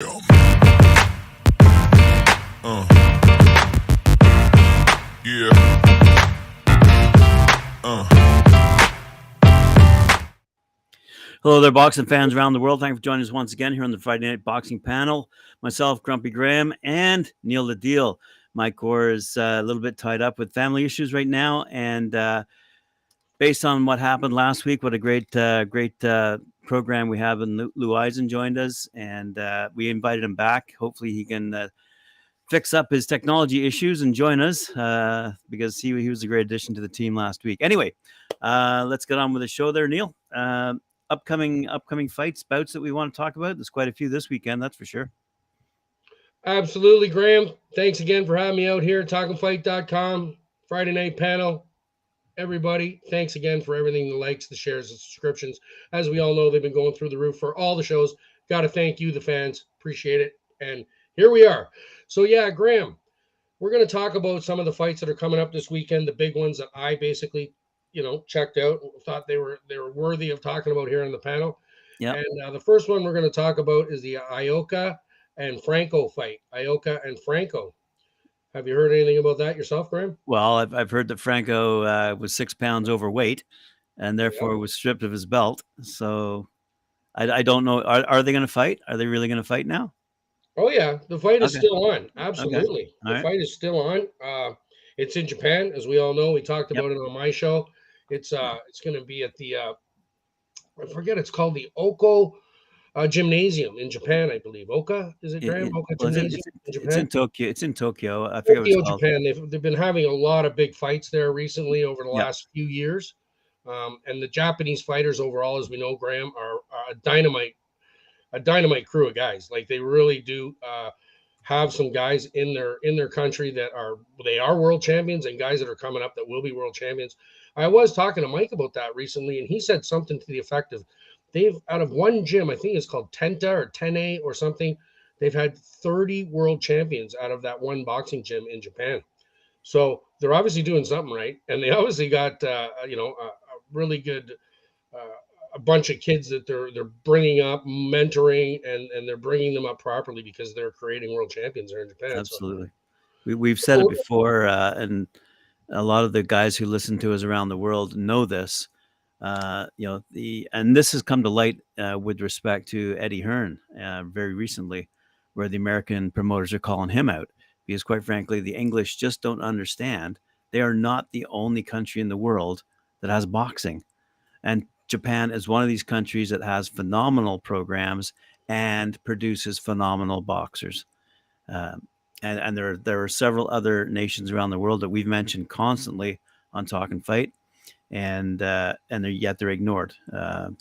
Hello there, boxing fans around the world. Thank you for joining us once again here on the Friday Night Boxing Panel. Myself, Grumpy Graham, and Neil the Deal. Mike Orr is a little bit tied up with family issues right now, and based on what happened last week, what a great program we have. And Lou Eisen joined us, and we invited him back. Hopefully, he can fix up his technology issues and join us because he was a great addition to the team last week. Anyway, let's get on with the show there, Neil. Upcoming fights, bouts that we want to talk about. There's quite a few this weekend, that's for sure. Absolutely, Graham. Thanks again for having me out here at talkinfight.com. Friday night panel. Everybody, thanks again for everything, the likes, the shares, the subscriptions. As we all know, they've been going through the roof for all the shows. Got to thank you, the fans. Appreciate it. And here we are. So, yeah, Graham, we're going to talk about some of the fights that are coming up this weekend, the big ones that I basically, checked out, thought they were worthy of talking about here on the panel. Yeah. And the first one we're going to talk about is the Ioka and Franco fight. Ioka and Franco. Have you heard anything about that yourself, Graham? Well, I've heard that Franco was 6 pounds overweight and therefore was stripped of his belt. So I don't know. Are they going to fight? Are they really going to fight now? Oh, yeah. The fight is still on. Absolutely. Okay. The fight is still on. It's in Japan, as we all know. We talked about it on my show. It's going to be at the, I forget, it's called the Oko Gymnasium in Japan, I believe. Oka, is it, Graham? Oka Gymnasium in Japan? It's in Tokyo. It's in Tokyo. I forget what it's called. Japan. They've been having a lot of big fights there recently over the last few years. And the Japanese fighters overall, as we know, Graham, are a dynamite crew of guys. Like, they really do have some guys in their country that are world champions, and guys that are coming up that will be world champions. I was talking to Mike about that recently, and he said something to the effect of, they've, out of one gym, I think it's called Tenta or Tene or something, they've had 30 world champions out of that one boxing gym in Japan. So they're obviously doing something right, and they obviously got a really good a bunch of kids that they're bringing up, mentoring, and they're bringing them up properly because they're creating world champions there in Japan. Absolutely. So. We've said it before, and a lot of the guys who listen to us around the world know this. And this has come to light with respect to Eddie Hearn very recently, where the American promoters are calling him out because, quite frankly, the English just don't understand. They are not the only country in the world that has boxing, and Japan is one of these countries that has phenomenal programs and produces phenomenal boxers. And there are several other nations around the world that we've mentioned constantly on Talk and Fight. And yet they're ignored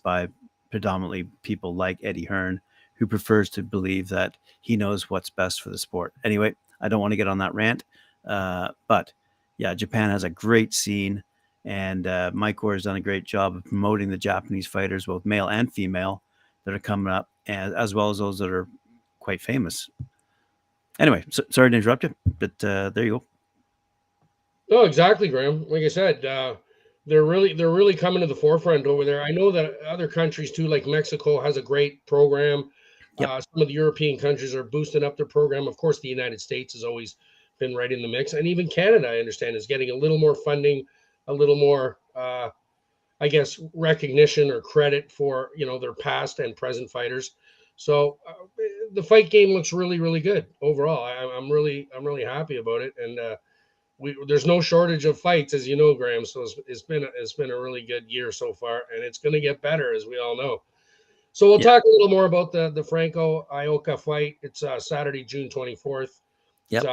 by predominantly people like Eddie Hearn, who prefers to believe that he knows what's best for the sport. Anyway, I don't want to get on that rant, but yeah, Japan has a great scene, and Mike Orr has done a great job of promoting the Japanese fighters, both male and female, that are coming up, and as well as those that are quite famous. Anyway, sorry to interrupt you, but there you go. No, exactly, Graham. Like I said, they're really coming to the forefront over there. I know that other countries too, like Mexico, has a great program. Yep. Some of the European countries are boosting up their program. Of course, the United States has always been right in the mix, and even Canada, I understand, is getting a little more funding, a little more, I guess, recognition or credit for their past and present fighters. So the fight game looks really, really good overall. I'm really happy about it, and there's no shortage of fights, as you know, Graham. So it's been a really good year so far, and it's going to get better, as we all know. So we'll talk a little more about the Franco Ioka fight. It's Saturday, June 24th. Yep.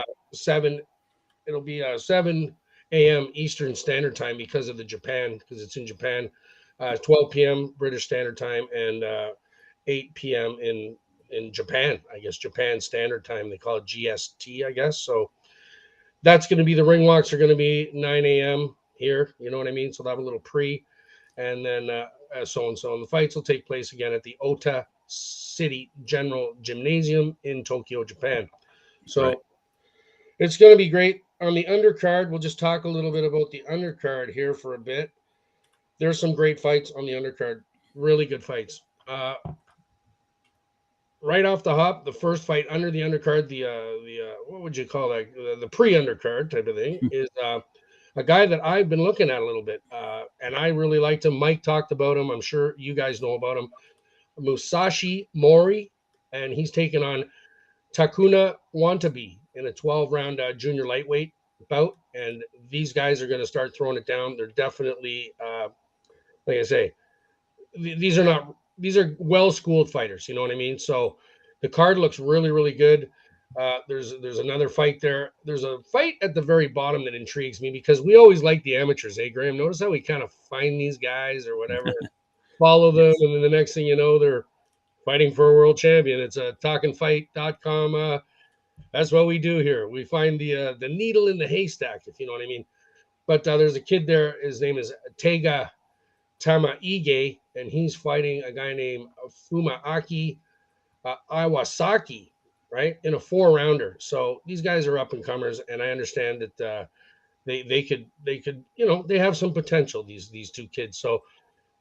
It'll be 7 a.m. Eastern Standard Time because of because it's in Japan. 12 p.m. British Standard Time and 8 p.m. in Japan. I guess Japan Standard Time. They call it GST, I guess. So that's going to be, the ring walks are going to be 9 a.m. here. You know what I mean? So they'll have a little pre, and then so and so. And the fights will take place again at the Ota City General Gymnasium in Tokyo, Japan. So it's going to be great. On the undercard, we'll just talk a little bit about the undercard here for a bit. There's some great fights on the undercard. Really good fights. right off the hop, the first fight under the undercard, the what would you call that? The pre-undercard type of thing is a guy that I've been looking at a little bit, and I really liked him. Mike talked about him. I'm sure you guys know about him. Musashi Mori, and he's taking on Takuna Wantabe in a 12-round junior lightweight bout. And these guys are going to start throwing it down. They're definitely, like I say, these are well schooled fighters. You know what I mean? So the card looks really really good. There's another fight there. There's a fight at the very bottom that intrigues me because we always like the amateurs, eh, Graham? Notice how we kind of find these guys or whatever, follow them, Yes. and then the next thing you know, they're fighting for a world champion. It's a talkinfight.com. That's what we do here. We find the needle in the haystack, if you know what I mean. But there's a kid there. His name is Tega Tamaige, and he's fighting a guy named Fumaaki Iwasaki, right, in a 4-rounder. So these guys are up and comers, and I understand that they could they have some potential. These two kids. So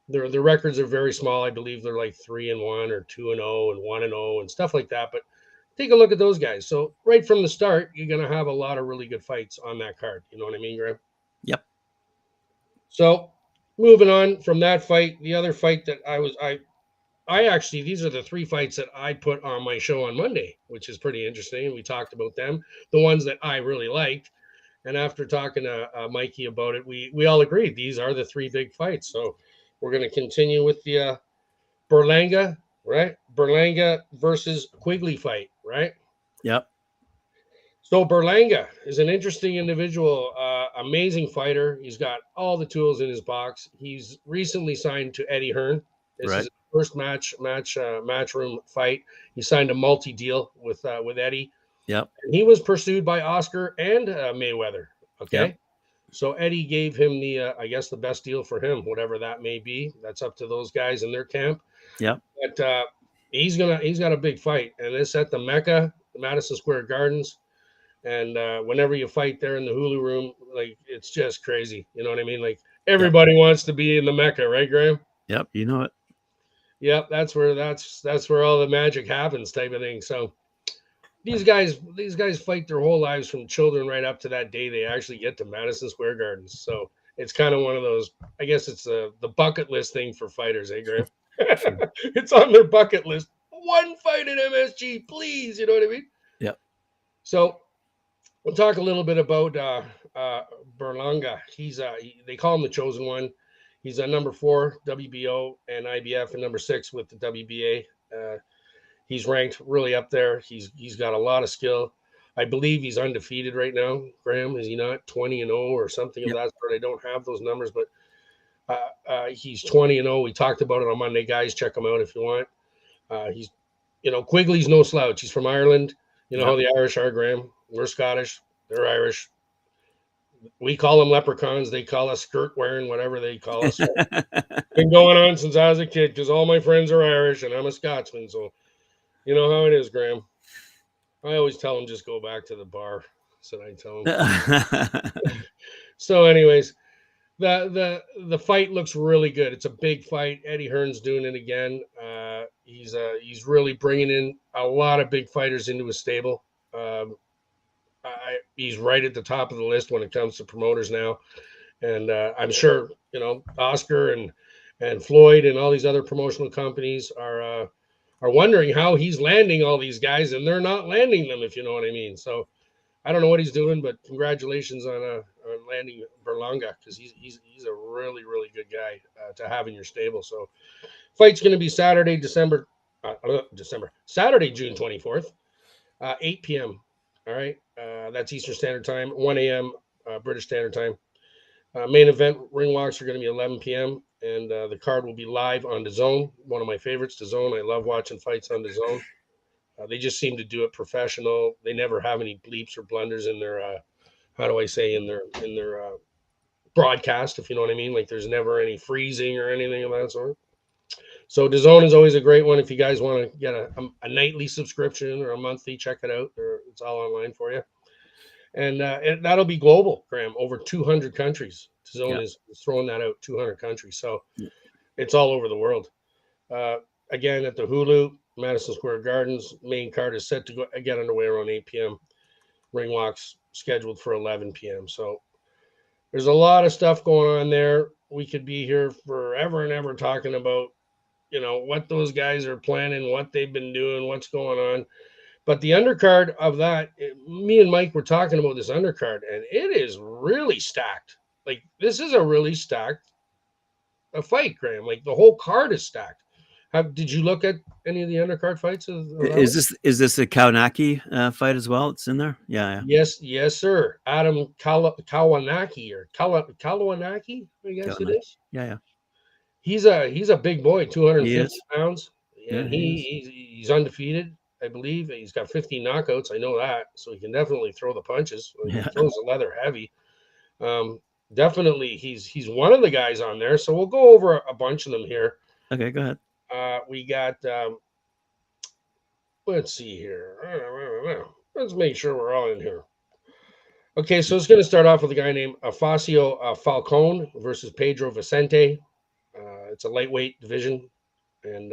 their records are very small. I believe they're like 3-1 or 2-0 and 1-0 and stuff like that. But take a look at those guys. So right from the start, you're gonna have a lot of really good fights on that card. You know what I mean, Graham? Yep. So moving on from that fight, the other fight that I actually, these are the 3 fights that I put on my show on Monday, which is pretty interesting. We talked about them, the ones that I really liked. And after talking to Mikey about it, we all agreed these are the 3 big fights. So we're going to continue with the Berlanga, right? Berlanga versus Quigley fight, right? Yep. So Berlanga is an interesting individual, amazing fighter. He's got all the tools in his box. He's recently signed to Eddie Hearn. This is Right. his first matchroom fight. He signed a multi-deal with Eddie. Yep. And he was pursued by Oscar and Mayweather. Okay, Yep. so Eddie gave him I guess the best deal for him, whatever that may be. That's up to those guys in their camp. Yep. But he's got a big fight, and it's at the Mecca, the Madison Square Gardens. And whenever you fight there in the Hulu room, like it's just crazy. You know what I mean? Like Yep. everybody wants to be in the Mecca, right, Graham? Yep. You know it. Yep, that's where all the magic happens, type of thing. So these guys fight their whole lives from children right up to that day they actually get to Madison Square Gardens. So it's kind of one of those. I guess it's the bucket list thing for fighters, eh, Graham? Sure. It's on their bucket list. One fight at MSG, please. You know what I mean? Yep. So we'll talk a little bit about Berlanga. They call him the chosen one. He's a number 4 WBO and IBF, and number 6 with the WBA. He's ranked really up there. He's got a lot of skill. I believe he's undefeated right now. Graham, is he not 20-0 or something of Yep. that sort? I don't have those numbers, but he's 20-0. We talked about it on Monday, guys. Check him out if you want. He's, Quigley's no slouch. He's from Ireland. You know how the Irish are, Graham. We're Scottish. They're Irish. We call them leprechauns. They call us skirt wearing, whatever they call us. Been going on since I was a kid because all my friends are Irish and I'm a Scotsman. So you know how it is, Graham. I always tell them just go back to the bar. So I tell them. So, anyways, the fight looks really good. It's a big fight. Eddie Hearn's doing it again. He's really bringing in a lot of big fighters into his stable. He's right at the top of the list when it comes to promoters now, and I'm sure Oscar and Floyd and all these other promotional companies are wondering how he's landing all these guys, and they're not landing them, if you know what I mean. So I don't know what he's doing, but congratulations on landing Berlanga, because he's a really really good guy to have in your stable. So fight's going to be Saturday, Saturday, June 24th, 8 p.m. All right, that's Eastern Standard Time, 1 a.m. British Standard Time. Main event ring walks are going to be 11 p.m. and the card will be live on DAZN. One of my favorites, DAZN. I love watching fights on DAZN. They just seem to do it professional. They never have any bleeps or blunders in their in their broadcast, if you know what I mean. Like there's never any freezing or anything of that sort. So DAZN is always a great one if you guys want to get a nightly subscription or a monthly. Check it out. It's all online for you. And that'll be global, Graham, over 200 countries. DAZN is throwing that out, 200 countries. So it's all over the world. Again, at the Hulu, Madison Square Gardens. Main card is set to get underway around 8 p.m. Ring walks scheduled for 11 p.m. So there's a lot of stuff going on there. We could be here forever and ever talking about, what those guys are planning, what they've been doing, what's going on. But the undercard of that, me and Mike were talking about this undercard, and it is really stacked. Like, this is a really stacked fight, Graham. Like, the whole card is stacked. Did you look at any of the undercard fights of that one? Is this a Kaunaki fight as well? It's in there. Yeah, Yes, sir. Adam Kawanaki or Kawanaki, I yeah, guess it Kaunaki. is. Yeah. He's a big boy, He 250 is. pounds, Yeah, and he is. he's undefeated, I believe. He's got 15 knockouts. I know that, so he can definitely throw the punches. He Yeah. throws the leather heavy. Um, Definitely, he's one of the guys on there. So we'll go over a bunch of them here. Okay, go ahead. We got. Let's see here. Let's make sure we're all in here. Okay, so it's going to start off with a guy named Afacio Falcone versus Pedro Vicente. It's a lightweight division, and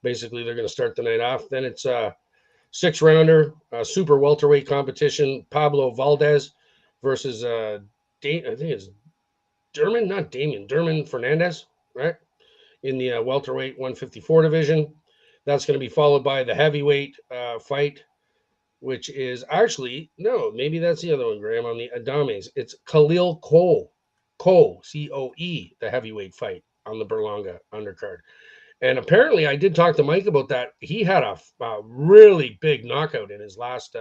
basically they're going to start the night off. Then it's a 6-rounder, super welterweight competition. Pablo Valdez versus I think it's Derman Fernandez, right? In the welterweight 154 division. That's going to be followed by the heavyweight fight, which is actually, no, maybe that's the other one, Graham, on the Adames. It's Khalil Cole, Coe, the heavyweight fight on the Berlanga undercard. And apparently, I did talk to Mike about that. He had a really big knockout in his last.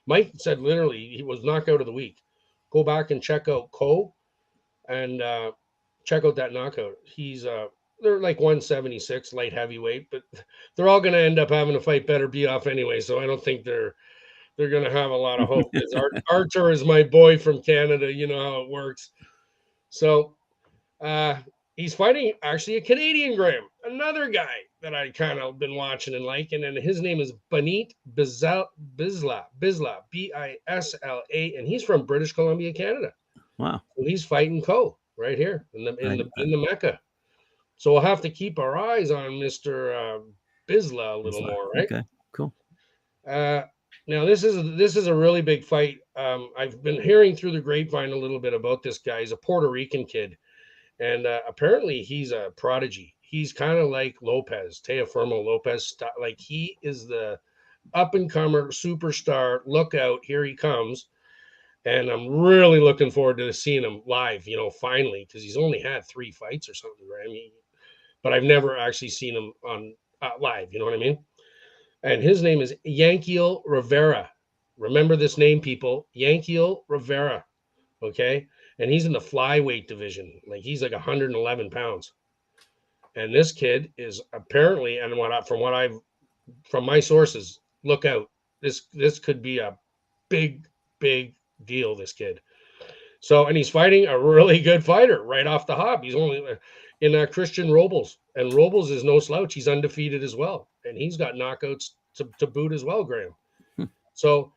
Mike said literally he was knockout of the week. Go back and check out Coe and check out that knockout. They're like 176 light heavyweight, but they're all going to end up having to fight better be off anyway. So I don't think they're going to have a lot of hope. Because Archer is my boy from Canada. You know how it works. So he's fighting actually a Canadian, Graham, another guy that I kind of been watching and liking, and his name is Banit Bisla, Bisla, and he's from British Columbia, Canada. Wow. So he's fighting Coe right here in the Mecca. So we'll have to keep our eyes on Mister Bisla a little more, right? Okay, cool. Uh, Now this is a really big fight. I've been hearing through the grapevine a little bit about this guy. He's a Puerto Rican kid, and apparently he's a prodigy. He's kind of like Lopez, Teofimo Lopez. Like, he is the up and comer superstar. Look out, here he comes. And I'm really looking forward to seeing him live, finally, because he's only had 3 fights or something, right? But I've never actually seen him on live. You know what I mean? And his name is Yankiel Rivera. Remember this name, people. Yankiel Rivera. Okay. And he's in the flyweight division. Like, he's like 111 pounds. And this kid is apparently, and from my sources, look out. This could be a big, big deal, this kid. So, and he's fighting a really good fighter right off the hop. He's only in Christian Robles, and Robles is no slouch. He's undefeated as well, and he's got knockouts to boot as well, Graham. So,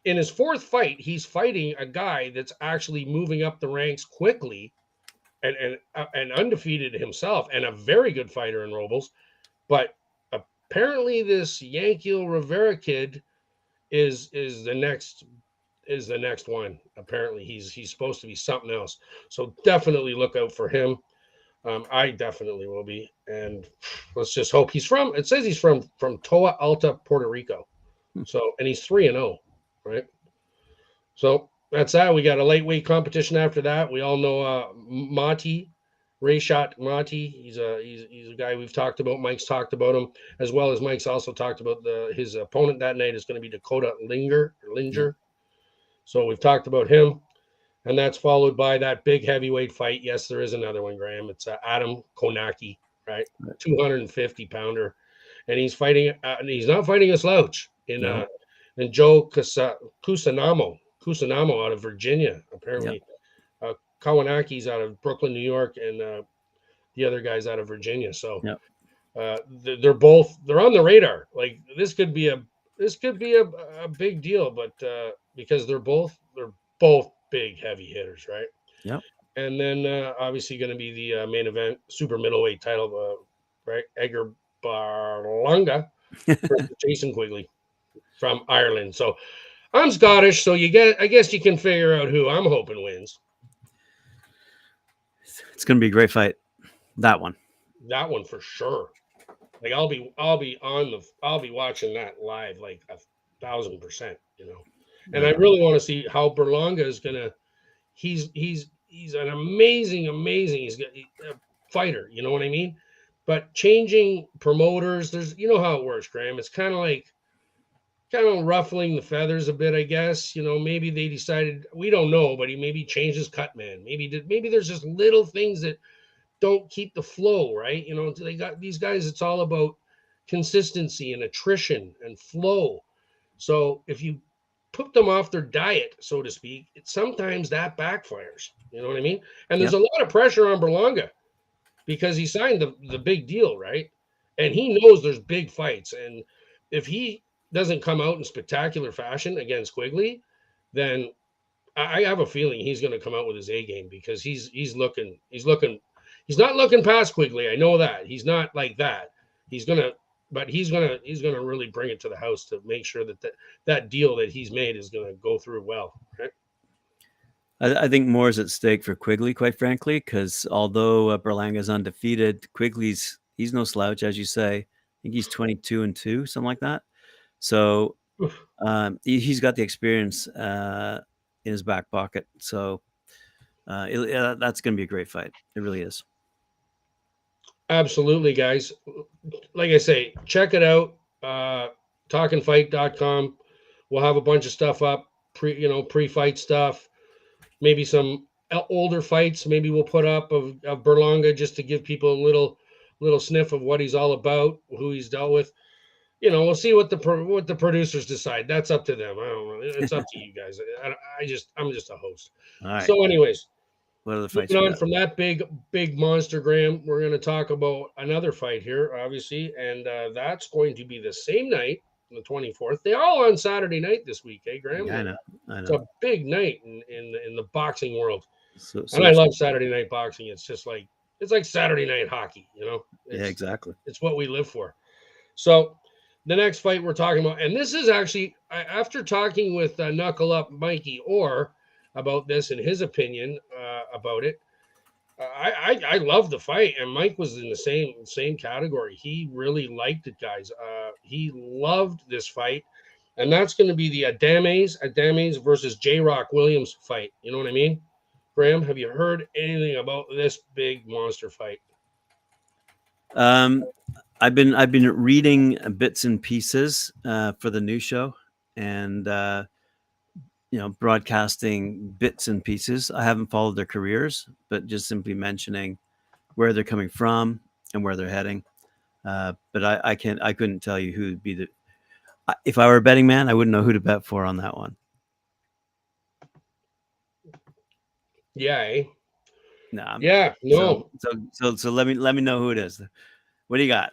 in his 4th fight, he's fighting a guy that's actually moving up the ranks quickly, and undefeated himself, and a very good fighter in Robles. But apparently, this Yankiel Rivera kid is the next one. Apparently, he's supposed to be something else. So definitely look out for him. I definitely will be, and let's just hope It says he's from Toa Alta, Puerto Rico. So, and he's 3-0, right? So that's that. We got a lightweight competition after that. We all know Mati, Rayshot Mati. He's a guy we've talked about. Mike's talked about him, as well as Mike's also talked about his opponent that night is going to be Dakota Linger. Yeah. So we've talked about him, and that's followed by that big heavyweight fight. Yes, there is another one, Graham. It's Adam Konaki, right? 250 pounder, and he's fighting. And he's not fighting a slouch in Joe Kusanamo out of Virginia. Apparently, Kawanaki's out of Brooklyn, New York, and the other guy's out of Virginia. So they're on the radar. Like, this could be a big deal, but because they're both big heavy hitters, right? Yep. And then obviously going to be the main event, super middleweight title, right? Edgar Berlanga versus Jason Quigley from Ireland. So I'm Scottish, so I guess you can figure out who I'm hoping wins. It's going to be a great fight. That one. That one for sure. Like I'll be watching that live like 1,000%, you know. And I really want to see how Berlanga is gonna. He's an amazing. He's got a fighter. You know what I mean? But changing promoters, there's you know how it works, Graham. It's kind of ruffling the feathers a bit, I guess. You know, maybe they decided we don't know, but he maybe changed his cut man. Maybe there's just little things that don't keep the flow, right? You know, they got these guys, it's all about consistency and attrition and flow. So if you put them off their diet, so to speak, sometimes that backfires. You know what I mean? And there's a lot of pressure on Berlanga because he signed the big deal, right? And he knows there's big fights. And if he doesn't come out in spectacular fashion against Quigley, then I have a feeling he's going to come out with his A game because he's not looking past Quigley. I know that he's not like that. He's gonna really bring it to the house to make sure that deal that he's made is going to go through well. Right? I think more is at stake for Quigley, quite frankly, because although Berlanga is undefeated, he's no slouch, as you say. I think he's 22-2, something like that. So he's got the experience in his back pocket. So that's going to be a great fight. It really is. Absolutely, guys. Like I say, check it out. Talkinfight.com. We'll have a bunch of stuff up, pre-fight stuff. Maybe some older fights. Maybe we'll put up of Berlanga just to give people a little sniff of what he's all about, who he's dealt with. You know, we'll see what the producers decide. That's up to them. I don't know. It's up to you guys. I'm just a host. All right. So, anyways, what are the fights? Moving on from that big monster, Graham, we're going to talk about another fight here, obviously, and that's going to be the same night, the 24th. They're all on Saturday night this week, eh, Graham? Yeah, I know. It's a big night in the boxing world, so and I love Saturday night boxing. It's just like Saturday night hockey, you know? Yeah, exactly. It's what we live for. So the next fight we're talking about, and this is actually after talking with Knuckle Up Mikey Orr about this and his opinion about it. I love the fight, and Mike was in the same category. He really liked it, guys. He loved this fight, and that's going to be the Adames versus J Rock Williams fight. You know what I mean? Graham, have you heard anything about this big monster fight? I've been reading bits and pieces for the new show, and broadcasting bits and pieces. I haven't followed their careers, but just simply mentioning where they're coming from and where they're heading. But I couldn't tell you who would be if I were a betting man, I wouldn't know who to bet for on that one. Yeah. Eh? No. Yeah. No. So let me know who it is. What do you got?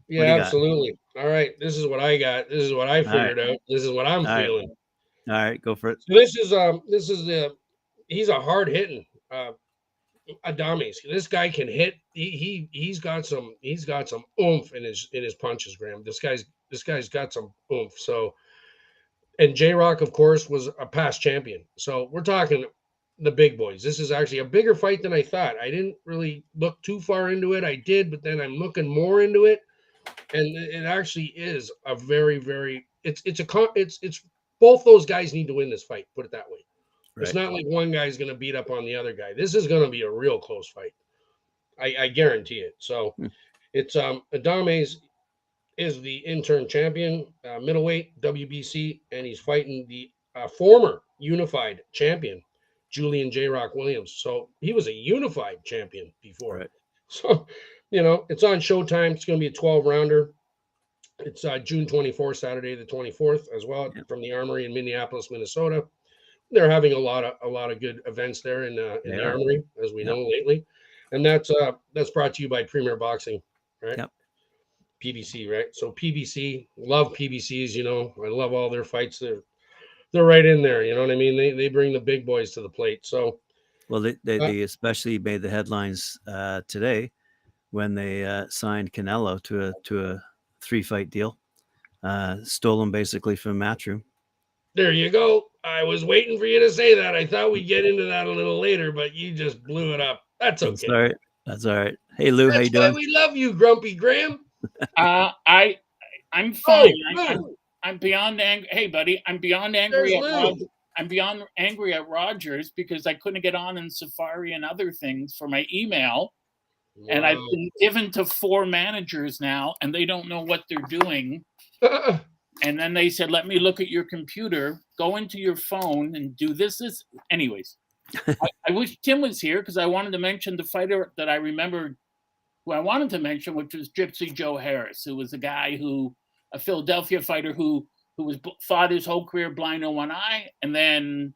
Yeah, absolutely. All right. This is what I got. This is what I figured out. This is what I'm feeling. All right, go for it. So this is he's a hard hitting Adames. This guy can hit. He's got some oomph in his punches, Graham. This guy's got some oomph. So, and J Rock, of course, was a past champion. So we're talking the big boys. This is actually a bigger fight than I thought. I didn't really look too far into it. I did, but then I'm looking more into it, and it actually is a very, very. It's both those guys need to win this fight. Put it that way. Right. It's not like one guy's going to beat up on the other guy. This is going to be a real close fight. I guarantee it. So it's Adames is the interim champion, middleweight WBC, and he's fighting the former unified champion, Julian J Rock Williams. So he was a unified champion before. Right. So, it's on Showtime. It's going to be a 12-rounder. It's June 24th, Saturday the 24th, as well, from the Armory in Minneapolis, Minnesota. They're having a lot of good events there in the Armory, as we know lately, and that's brought to you by Premier Boxing, right? Yep. PBC, right? So PBC, love PBCs. I love all their fights. They're right in there. You know what I mean? They bring the big boys to the plate. So, well, they especially made the headlines today when they signed Canelo to a 3-fight deal. Stole him basically from Matchroom. There you go. I was waiting for you to say that. I thought we'd get into that a little later, but you just blew it up. That's okay. That's all right. That's all right. Hey Lou, how you That's why doing? we love you, Grumpy Graham. I'm fine. Lou. I'm beyond angry. Hey, buddy, I'm beyond There's angry at Lou. Rogers. I'm beyond angry at Rogers because I couldn't get on in Safari and other things for my email. Wow. And I've been given to 4 managers now, and they don't know what they're doing. And then they said, let me look at your computer, go into your phone and do this. Anyways, I wish Tim was here because I wanted to mention the fighter that I remembered who I wanted to mention, which was Gypsy Joe Harris, who was a guy a Philadelphia fighter who fought his whole career blind in one eye. And then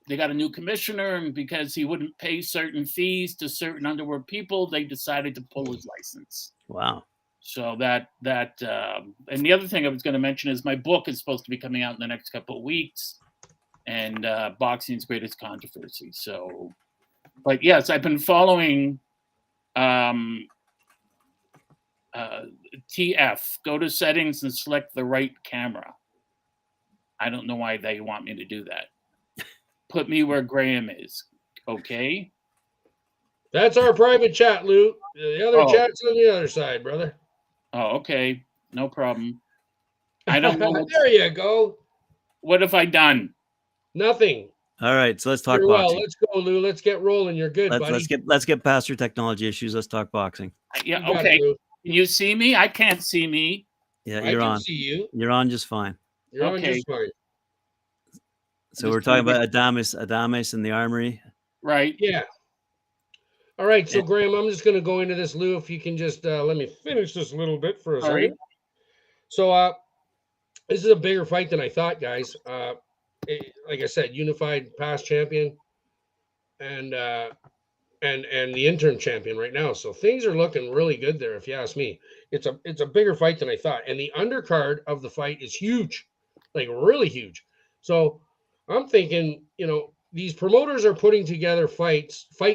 they got a new commissioner, and because he wouldn't pay certain fees to certain underworld people, they decided to pull his license. Wow. So and the other thing I was going to mention is my book is supposed to be coming out in the next couple of weeks, and Boxing's Greatest Controversy. So, but yes, I've been following TF. Go to settings and select the right camera. I don't know why they want me to do that. Put me where Graham is. Okay. That's our private chat, Lou. The other chat's on the other side, brother. Oh, okay. No problem. I don't know. There you go. What have I done? Nothing. All right, so let's talk You're boxing. Well, let's go, Lou. Let's get rolling. You're good, buddy. Let's get past your technology issues. Let's talk boxing. Yeah, okay. Can you see me? I can't see me. Yeah, you're on. I can see you. You're on just fine. You're on just fine. So we're talking about Adames and the Armory. Right. Yeah. All right. So, Graham, I'm just going to go into this, Lou. If you can just let me finish this a little bit for a second. So, this is a bigger fight than I thought, guys. Like I said, unified past champion and the interim champion right now. So things are looking really good there, if you ask me. It's a bigger fight than I thought. And the undercard of the fight is huge, like really huge. So I'm thinking, these promoters are putting together fight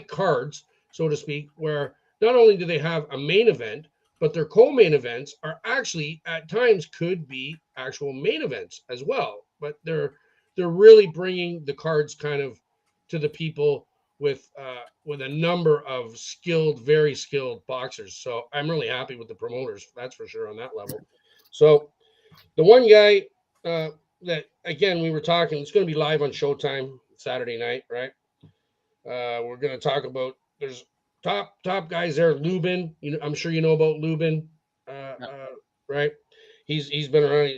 cards, so to speak, where not only do they have a main event, but their co-main events are actually at times could be actual main events as well. But they're really bringing the cards kind of to the people with a number of very skilled boxers. So I'm really happy with the promoters, that's for sure, on that level. So the one guy that, again, we were talking, it's going to be live on Showtime Saturday night, right? We're going to talk about, there's top guys there. Lubin, I'm sure you know about Lubin, right? He's been around.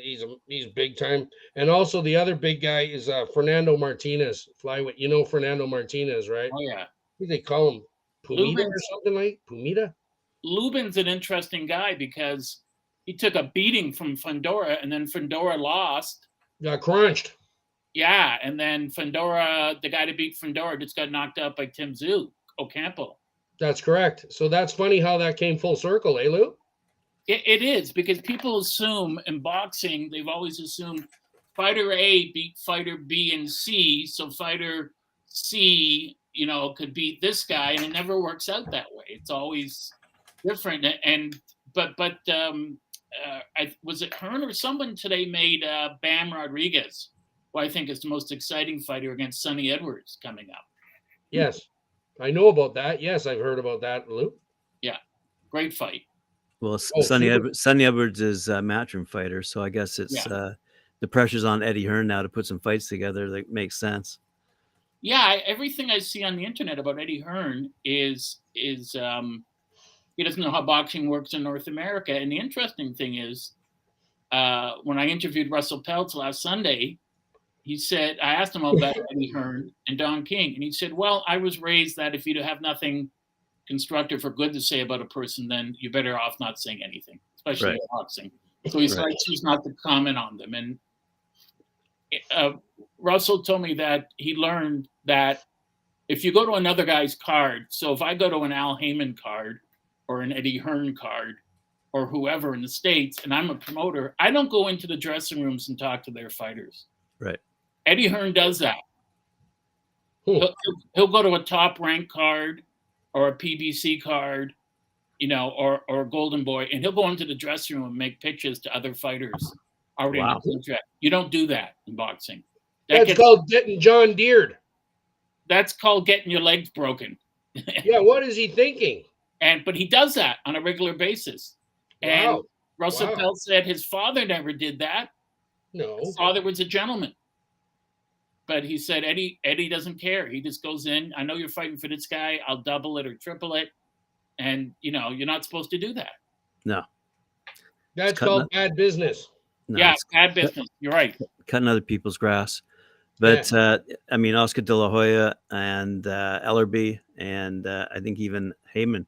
He's big time. And also the other big guy is Fernando Martinez, flyweight. You know Fernando Martinez, right? Oh yeah. What do they call him? Pumita or something like Pumita? Lubin's an interesting guy because he took a beating from Fundora, and then Fundora lost. Got crunched. Yeah, and then Fundora, the guy to beat Fundora, just got knocked out by Tim Ocampo. That's correct. So that's funny how that came full circle, eh, Lou? It is, because people assume in boxing, they've always assumed fighter A beat fighter B and C, so fighter C, could beat this guy, and it never works out that way. It's always different. But was it Hearn or someone today made Bam Rodriguez, who I think is the most exciting fighter, against Sonny Edwards coming up. Yes, I know about that. Yes, I've heard about that, Lou. Yeah, great fight. Well, Sonny Edwards is a Matchroom fighter, so I guess it's the pressure's on Eddie Hearn now to put some fights together that makes sense. Yeah, everything I see on the internet about Eddie Hearn is he doesn't know how boxing works in North America. And the interesting thing is, when I interviewed Russell Peltz last Sunday, he said, I asked him about Eddie Hearn and Don King, and he said, well, I was raised that if you have nothing constructive or good to say about a person, then you're better off not saying anything, especially in boxing. So he said, I choose not to comment on them. And Russell told me that he learned that if you go to another guy's card, so if I go to an Al Heyman card or an Eddie Hearn card or whoever in the States, and I'm a promoter, I don't go into the dressing rooms and talk to their fighters. Right. Eddie Hearn does that. He'll go to a top rank card or a PBC card, or Golden Boy, and he'll go into the dressing room and make pitches to other fighters already in Wow. the contract. You don't do that in boxing. That's called getting John Deered. That's called getting your legs broken. Yeah, what is he thinking? But he does that on a regular basis. Wow. And Russell Pelt said his father never did that. No. His father was a gentleman. But he said, Eddie doesn't care. He just goes in. I know you're fighting for this guy. I'll double it or triple it. And, you're not supposed to do that. No. That's called bad business. No, yeah, bad business. You're right. Cutting other people's grass. But, Oscar De La Hoya and Ellerby and I think even Heyman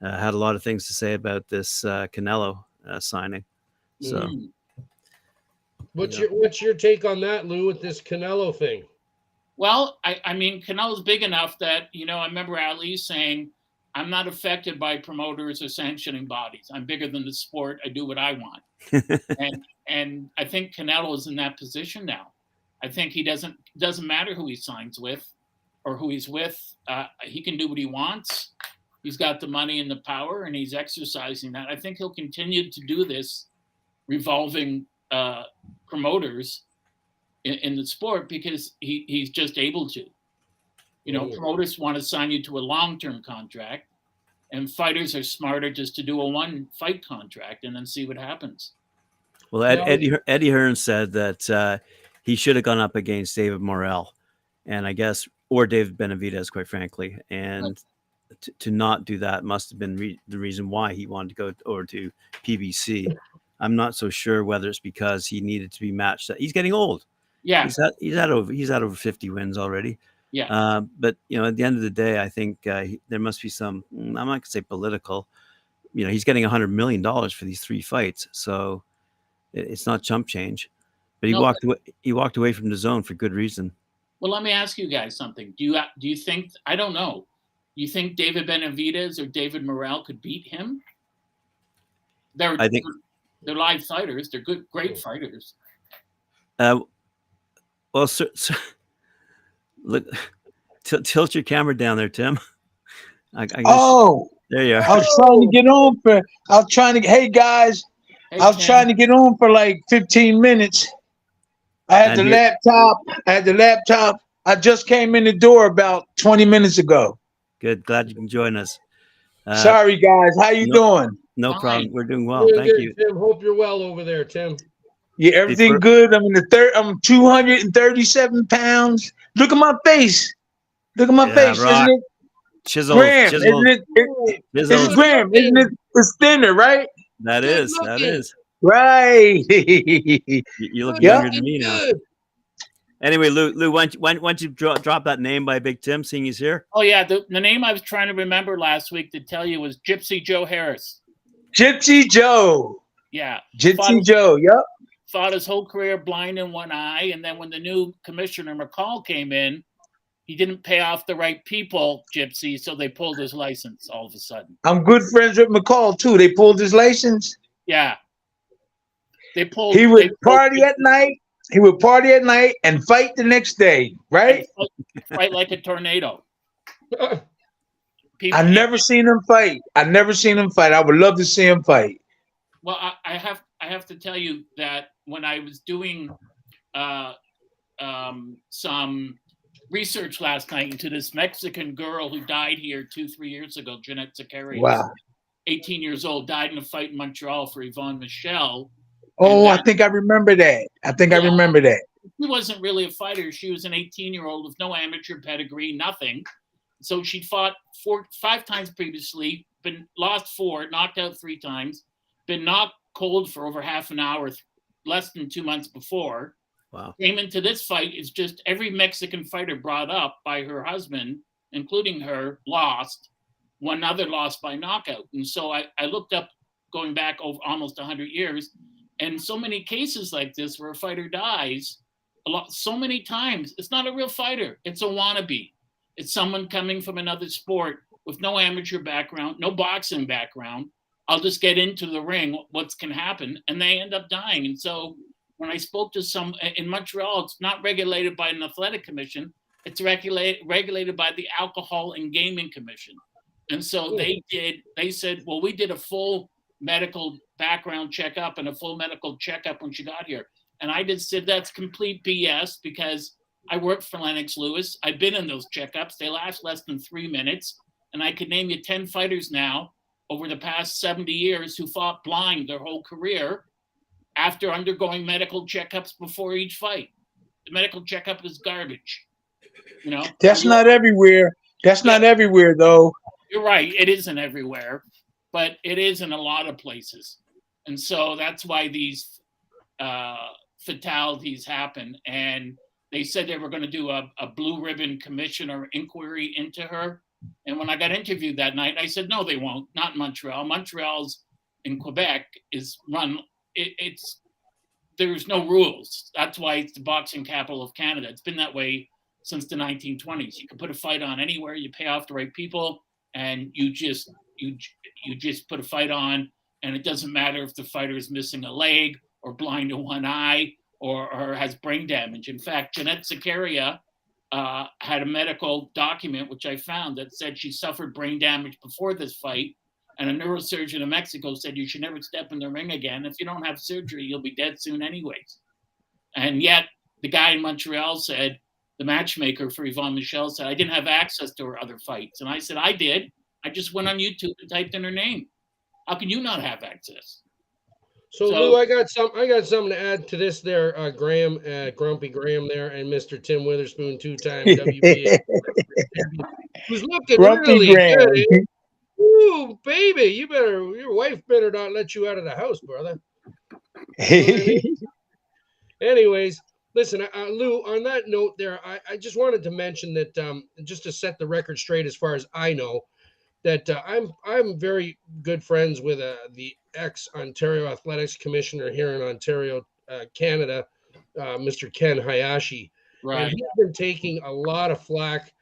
had a lot of things to say about this Canelo signing. So, what's your take on that, Lou, with this Canelo thing? Well, I mean, Canelo's big enough that, I remember Ali saying, I'm not affected by promoters or sanctioning bodies. I'm bigger than the sport. I do what I want. and I think Canelo is in that position now. I think he doesn't matter who he signs with or who he's with. He can do what he wants. He's got the money and the power, and he's exercising that. I think he'll continue to do this revolving promoters in the sport because he's just able to. Promoters want to sign you to a long-term contract, and fighters are smarter just to do a one-fight contract and then see what happens. Well, Eddie Hearn said that he should have gone up against David Morrell, and I guess, or David Benavidez, quite frankly. And to not do that must have been the reason why he wanted to go over to PBC. I'm not so sure whether it's because he needed to be matched. He's getting old. Yeah, he's had over 50 wins already. Yeah, but at the end of the day, I think there must be some. I'm not going to say political. He's getting $100 million for these 3 fights, so it's not chump change. But he walked away from the zone for good reason. Well, let me ask you guys something. Do you think, I don't know, you think David Benavidez or David Morrell could beat him? They're live fighters. They're great fighters. Well, sir, look, tilt your camera down there, Tim. There you are. I was trying to get on hey guys, I was trying to get on for like 15 minutes. I had the laptop. I just came in the door about 20 minutes ago. Good. Glad you can join us. Sorry, guys. How you doing? No problem. We're doing well. Thank you. Tim. Hope you're well over there, Tim. Yeah, everything good. I'm in the I'm 237 pounds. Look at my face. Look at my face. Rock. Isn't it? Chiseled. Isn't it? It's Graham. Isn't it? It's thinner, right? That is. Right. You look younger than me now. Anyway, Lou, why don't you drop that name by Big Tim, seeing he's here? Oh, yeah. The name I was trying to remember last week to tell you was Gypsy Joe Harris. Gypsy Joe. Yeah. Gypsy Joe, yep. Fought his whole career blind in one eye, and then when the new commissioner, McCall, came in, he didn't pay off the right people, Gypsy, so they pulled his license all of a sudden. I'm good friends with McCall, too. They pulled his license? Yeah. He would party at night. He would party at night and fight the next day, right? Fight like a tornado. I never seen him fight. I would love to see him fight. Well, I have to tell you that when I was doing some research last night into this Mexican girl who died here 2-3 years ago, Jeanette Zacharias. Wow. 18 years old, died in a fight in Montreal for Yvonne Michel. Oh, I think I remember that. I remember that. She wasn't really a fighter. She was an 18-year-old with no amateur pedigree, nothing. So she'd fought 5 times previously, been lost 4, knocked out 3 times, been knocked cold for over half an hour, less than 2 months before. Wow. Came into this fight, it's just every Mexican fighter brought up by her husband, including her, lost. One other lost by knockout. And so I looked up, going back over almost 100 years, and so many cases like this where a fighter dies so many times. It's not a real fighter. It's a wannabe. It's someone coming from another sport with no amateur background, no boxing background. I'll just get into the ring, what can happen, and they end up dying. And so when I spoke to some in Montreal, it's not regulated by an athletic commission. It's regulated by the Alcohol and Gaming Commission. And so they said, well, we did a full medical background checkup and a full medical checkup when she got here. And I just said, that's complete BS, because I worked for Lennox Lewis. I've been in those checkups. They last less than 3 minutes. And I could name you 10 fighters now over the past 70 years who fought blind their whole career after undergoing medical checkups before each fight. The medical checkup is garbage. You know, that's not everywhere. That's not everywhere, though. You're right. It isn't everywhere, but it is in a lot of places. And so that's why these fatalities happen. And they said they were going to do a blue ribbon commission or inquiry into her. And when I got interviewed that night, I said, no, they won't. Not in Montreal. Montreal's in Quebec is run. There's no rules. That's why it's the boxing capital of Canada. It's been that way since the 1920s. You can put a fight on anywhere. You pay off the right people, and you just put a fight on. And it doesn't matter if the fighter is missing a leg or blind in one eye or has brain damage. In fact, Jeanette Zakaria had a medical document, which I found, that said she suffered brain damage before this fight. And a neurosurgeon in Mexico said, you should never step in the ring again. If you don't have surgery, you'll be dead soon anyways. And yet the guy in Montreal said, the matchmaker for Yvonne Michel said, I didn't have access to her other fights. And I said, I did. I just went on YouTube and typed in her name. How can you not have access? So Lou, I got something to add to this there, Graham, Grumpy Graham there, and Mr. Tim Witherspoon, 2-time WBA. Who's looking Grumpy really Graham. good. Eh? Ooh, baby, your wife better not let you out of the house, brother. You know what I mean? Anyways, listen, Lou, on that note there, I just wanted to mention that just to set the record straight, as far as I know, that I'm very good friends with the ex-Ontario Athletics Commissioner here in Ontario, Canada, Mr. Ken Hayashi. Right. And he's been taking a lot of flack.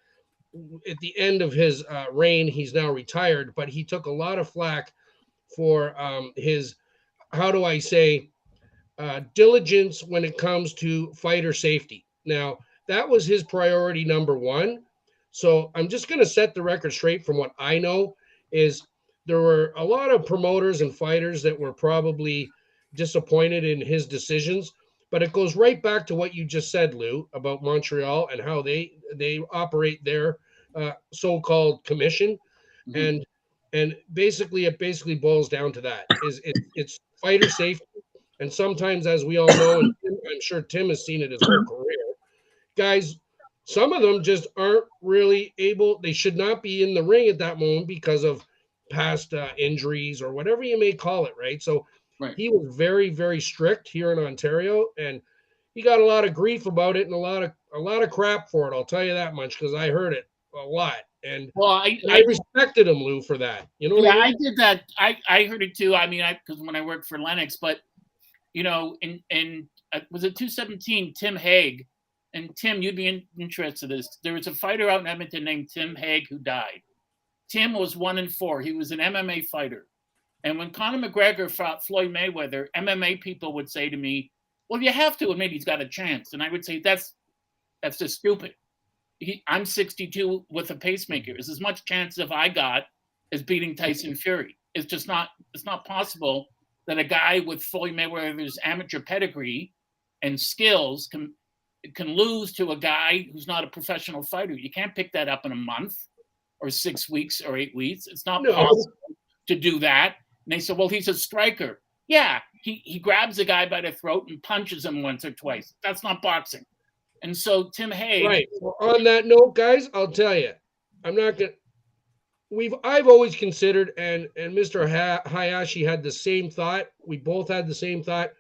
At the end of his reign, he's now retired, but he took a lot of flack for his, how do I say, diligence when it comes to fighter safety. Now, that was his priority number one. So I'm just going to set the record straight. From what I know, is there were a lot of promoters and fighters that were probably disappointed in his decisions. But it goes right back to what you just said, Lou, about Montreal and how they operate their so-called commission. Mm-hmm. And basically, it boils down to that. It's fighter safety. And sometimes, as we all know, and I'm sure Tim has seen it his whole career, guys, some of them just aren't really able. They should not be in the ring at that moment because of past injuries or whatever you may call it, right? So He was very, very strict here in Ontario, and he got a lot of grief about it and a lot of crap for it. I'll tell you that much, because I heard it a lot. And I respected him, Lou, for that. You know? Yeah, I did that. I heard it too. I mean, because when I worked for Lennox, but you know, in was it 217? Tim Hague. And Tim, you'd be interested in this. There was a fighter out in Edmonton named Tim Hague who died. Tim was 1-4. He was an MMA fighter. And when Conor McGregor fought Floyd Mayweather, MMA people would say to me, well, you have to admit he's got a chance. And I would say, that's just stupid. I'm 62 with a pacemaker. It's as much chance as I got as beating Tyson Fury. It's not possible that a guy with Floyd Mayweather's amateur pedigree and skills can lose to a guy who's not a professional fighter. You can't pick that up in a month or 6 weeks or 8 weeks. It's not possible to do that. And they said, well, he's a striker. Yeah, he grabs a guy by the throat and punches him once or twice. That's not boxing. And so Tim Hague. Right. Well, on that note, guys, I'll tell you, I've always considered, and Mr. Hayashi had the same thought. We both had the same thought.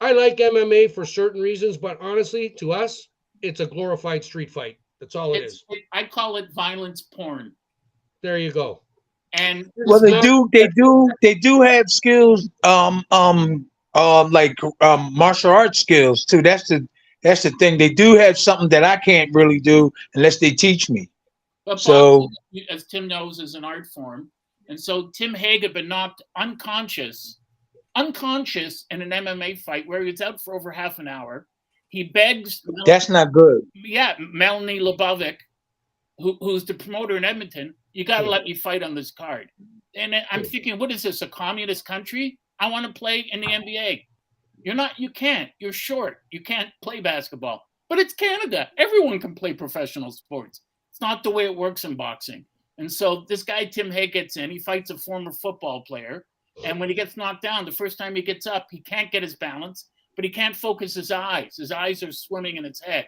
I like MMA for certain reasons, but honestly, to us, it's a glorified street fight. That's all it is. I call it violence porn. There you go. And well, they do have skills, like martial arts skills too. That's the thing. They do have something that I can't really do unless they teach me. But so, boxing, as Tim knows, is an art form, and so Tim Hague had been knocked unconscious in an MMA fight where he was out for over half an hour. He begs. That's not good. Yeah, Melanie Lubovic, who's the promoter in Edmonton, You got to let me fight on this card. And I'm thinking, what is this, a communist country? I want to play in the NBA. You can't. You're short. You can't play basketball. But it's Canada. Everyone can play professional sports. It's not the way it works in boxing. And so this guy, Tim Hay, gets in. He fights a former football player. And when he gets knocked down, the first time he gets up, he can't get his balance, but he can't focus his eyes. His eyes are swimming in his head.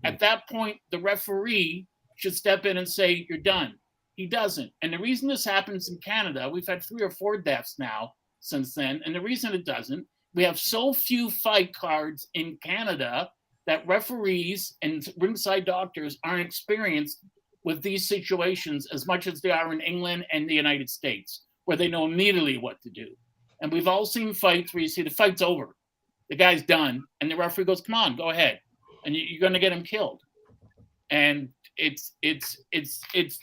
At that point, the referee should step in and say, you're done. He doesn't. And the reason this happens in Canada, we've had 3 or 4 deaths now since then. And the reason it doesn't, we have so few fight cards in Canada that referees and ringside doctors aren't experienced with these situations as much as they are in England and the United States, where they know immediately what to do. And we've all seen fights where you see the fight's over. The guy's done. And the referee goes, come on, go ahead. And you're going to get him killed. And it's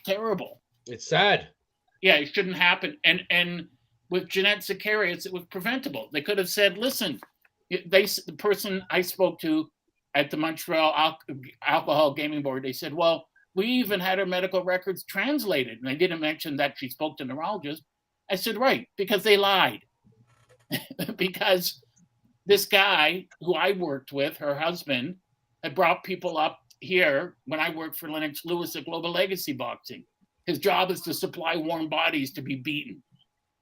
terrible. It's sad. Yeah, it shouldn't happen. And with Jeanette Zacharias, it was preventable. They could have said, listen, the person I spoke to at the Montreal Alcohol Gaming Board, they said, well, we even had her medical records translated. And I didn't mention that she spoke to neurologists. I said, right, because they lied. Because this guy who I worked with, her husband, had brought people up here when I worked for Lennox Lewis at Global Legacy Boxing. His job is to supply warm bodies to be beaten.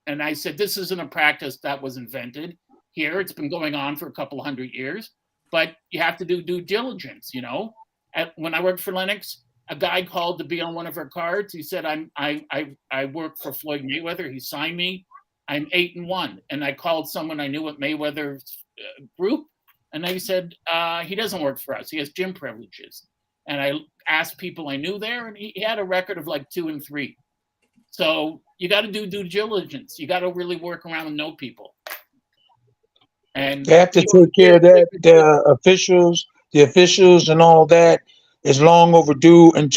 And I said, this isn't a practice that was invented here. It's been going on for a couple 100 years, but you have to do due diligence, you know? When I worked for Lennox, a guy called to be on one of her cards. He said, I work for Floyd Mayweather. He signed me. I'm 8-1. And I called someone I knew at Mayweather's group. And they said, he doesn't work for us. He has gym privileges. And I asked people I knew there, and he had a record of like 2-3. So you got to do due diligence. You got to really work around and know people. And they have to take care of that. The officials and all that is long overdue. And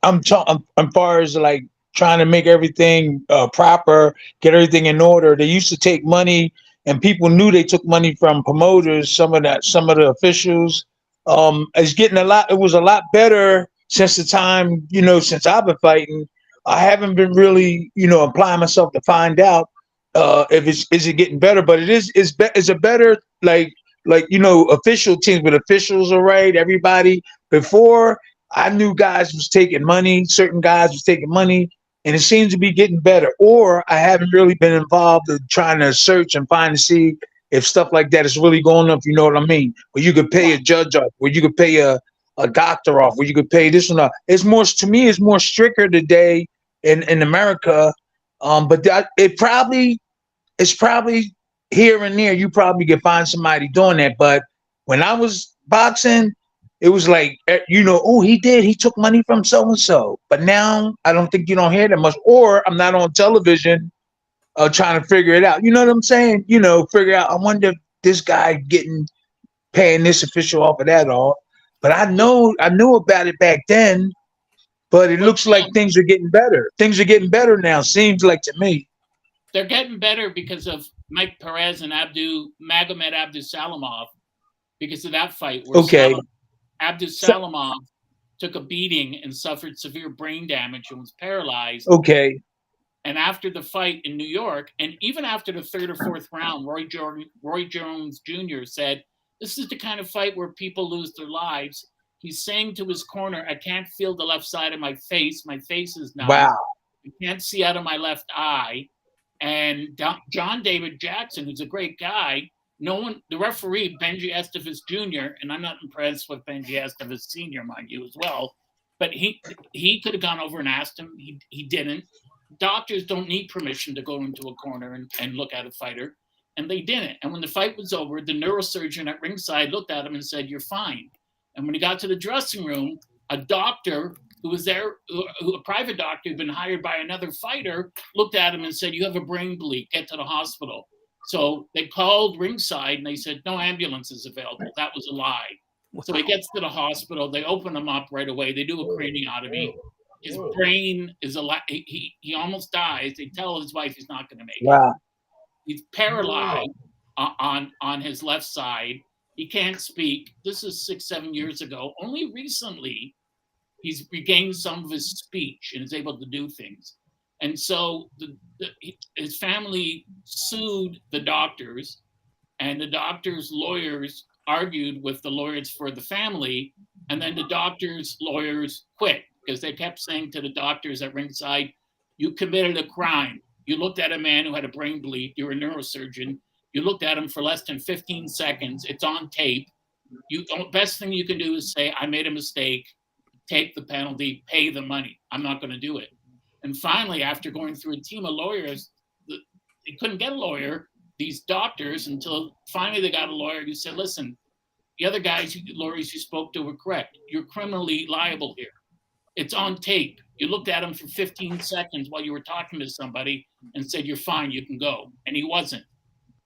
I'm far as like trying to make everything proper, get everything in order. They used to take money, and people knew they took money from promoters. Some of the officials. It's getting it was a lot better since the time, since I've been fighting. I haven't been really, applying myself to find out if is it getting better, but it's a better like official teams, but officials are right. Everybody before, I knew guys was taking money, certain guys was taking money, and it seems to be getting better. Or I haven't really been involved in trying to search and find to see if stuff like that is really going up, you know what I mean? Where you could pay a judge off, where you could pay a doctor off, where you could pay this one off. It's more, to me, it's more stricter today in America. But it's probably here and there, you probably can find somebody doing that. But when I was boxing, it was like, he took money from so-and-so. But now I don't think you don't hear that much, or I'm not on television trying to figure it out. You know what I'm saying? Figure out, I wonder if this guy paying this official off of that all. But I knew about it back then, but it looks like things are getting better. Things are getting better now, seems like to me. They're getting better because of Mike Perez and Magomed Abdusalamov, because of that fight where Abdusalamov took a beating and suffered severe brain damage and was paralyzed. Okay. And after the fight in New York, and even after the 3rd or 4th round, Roy Jones Jr. said, this is the kind of fight where people lose their lives. He's saying to his corner, I can't feel the left side of my face. My face is numb. Wow. I can't see out of my left eye. And John David Jackson, who's a great guy, the referee, Benji Estevez Jr., and I'm not impressed with Benji Estevez Sr., mind you, as well, but he could have gone over and asked him. He didn't. Doctors don't need permission to go into a corner and look at a fighter, and they didn't. And when the fight was over, the neurosurgeon at ringside looked at him and said, you're fine. And when he got to the dressing room, a doctor who was there, a private doctor who'd been hired by another fighter, looked at him and said, you have a brain bleed, get to the hospital. So they called ringside and they said, no ambulance is available. That was a lie. Wow. So he gets to the hospital, they open him up right away, they do a craniotomy. His brain is he almost dies. They tell his wife he's not going to make it. He's paralyzed on his left side. He can't speak. This is 6-7 years ago. Only recently, he's regained some of his speech and is able to do things. And so his family sued the doctors, and the doctors' lawyers argued with the lawyers for the family, and then the doctors' lawyers quit because they kept saying to the doctors at ringside, you committed a crime. You looked at a man who had a brain bleed. You're a neurosurgeon. You looked at him for less than 15 seconds. It's on tape. Best thing you can do is say, I made a mistake, take the penalty, pay the money. I'm not going to do it. And finally, after going through a team of lawyers, they couldn't get a lawyer, these doctors, until finally they got a lawyer who said, listen, the other lawyers you spoke to were correct. You're criminally liable here. It's on tape. You looked at him for 15 seconds while you were talking to somebody and said, you're fine, you can go. And he wasn't.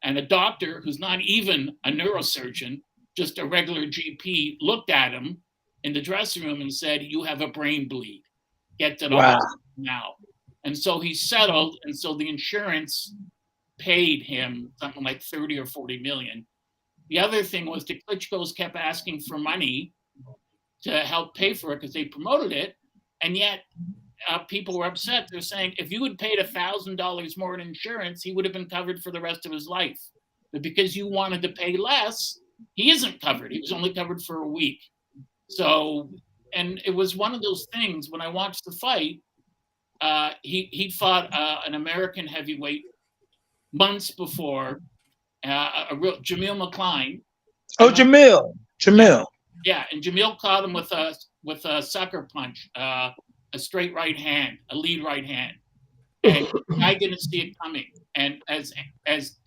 And a doctor who's not even a neurosurgeon, just a regular GP, looked at him in the dressing room and said, you have a brain bleed. Get to the hospital now. And so he settled, and so the insurance paid him something like 30 or 40 million. The other thing was the Klitschko's kept asking for money to help pay for it because they promoted it, and yet people were upset. They're saying, if you had paid $1,000 more in insurance, he would have been covered for the rest of his life. But because you wanted to pay less, he isn't covered. He was only covered for a week. So, and it was one of those things, when I watched the fight, he fought an American heavyweight months before, a real Jamil McCline. Oh, Jamil. Yeah, and Jamil caught him with a sucker punch, a straight right hand, a lead right hand. And I didn't see it coming. And as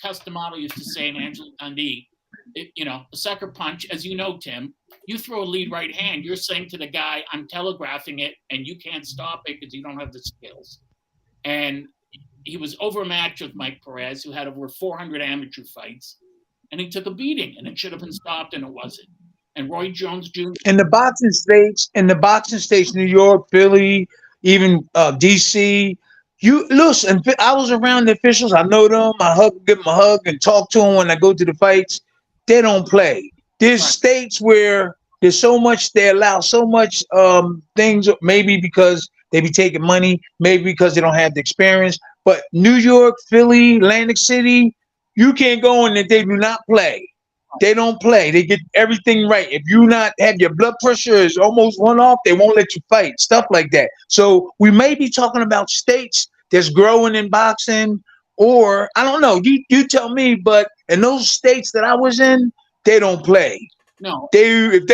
Customato used to say in Angela Dundee, a sucker punch, as you know, Tim, you throw a lead right hand, you're saying to the guy, I'm telegraphing it, and you can't stop it because you don't have the skills. And he was overmatched with Mike Perez, who had over 400 amateur fights, and he took a beating, and it should have been stopped, and it wasn't. And Roy Jones Jr. In the boxing states, New York, Philly, even DC. You listen. I was around the officials. I know them. Give them a hug, and talk to them when I go to the fights. They don't play. There's states where there's so much. They allow so much things. Maybe because they be taking money. Maybe because they don't have the experience. But New York, Philly, Atlantic City, you can't go in and they do not play. They don't play. They get everything right. If you not have your blood pressure is almost one off, they won't let you fight. Stuff like that. So we may be talking about states that's growing in boxing, or I don't know. You tell me. But in those states that I was in, they don't play. No. If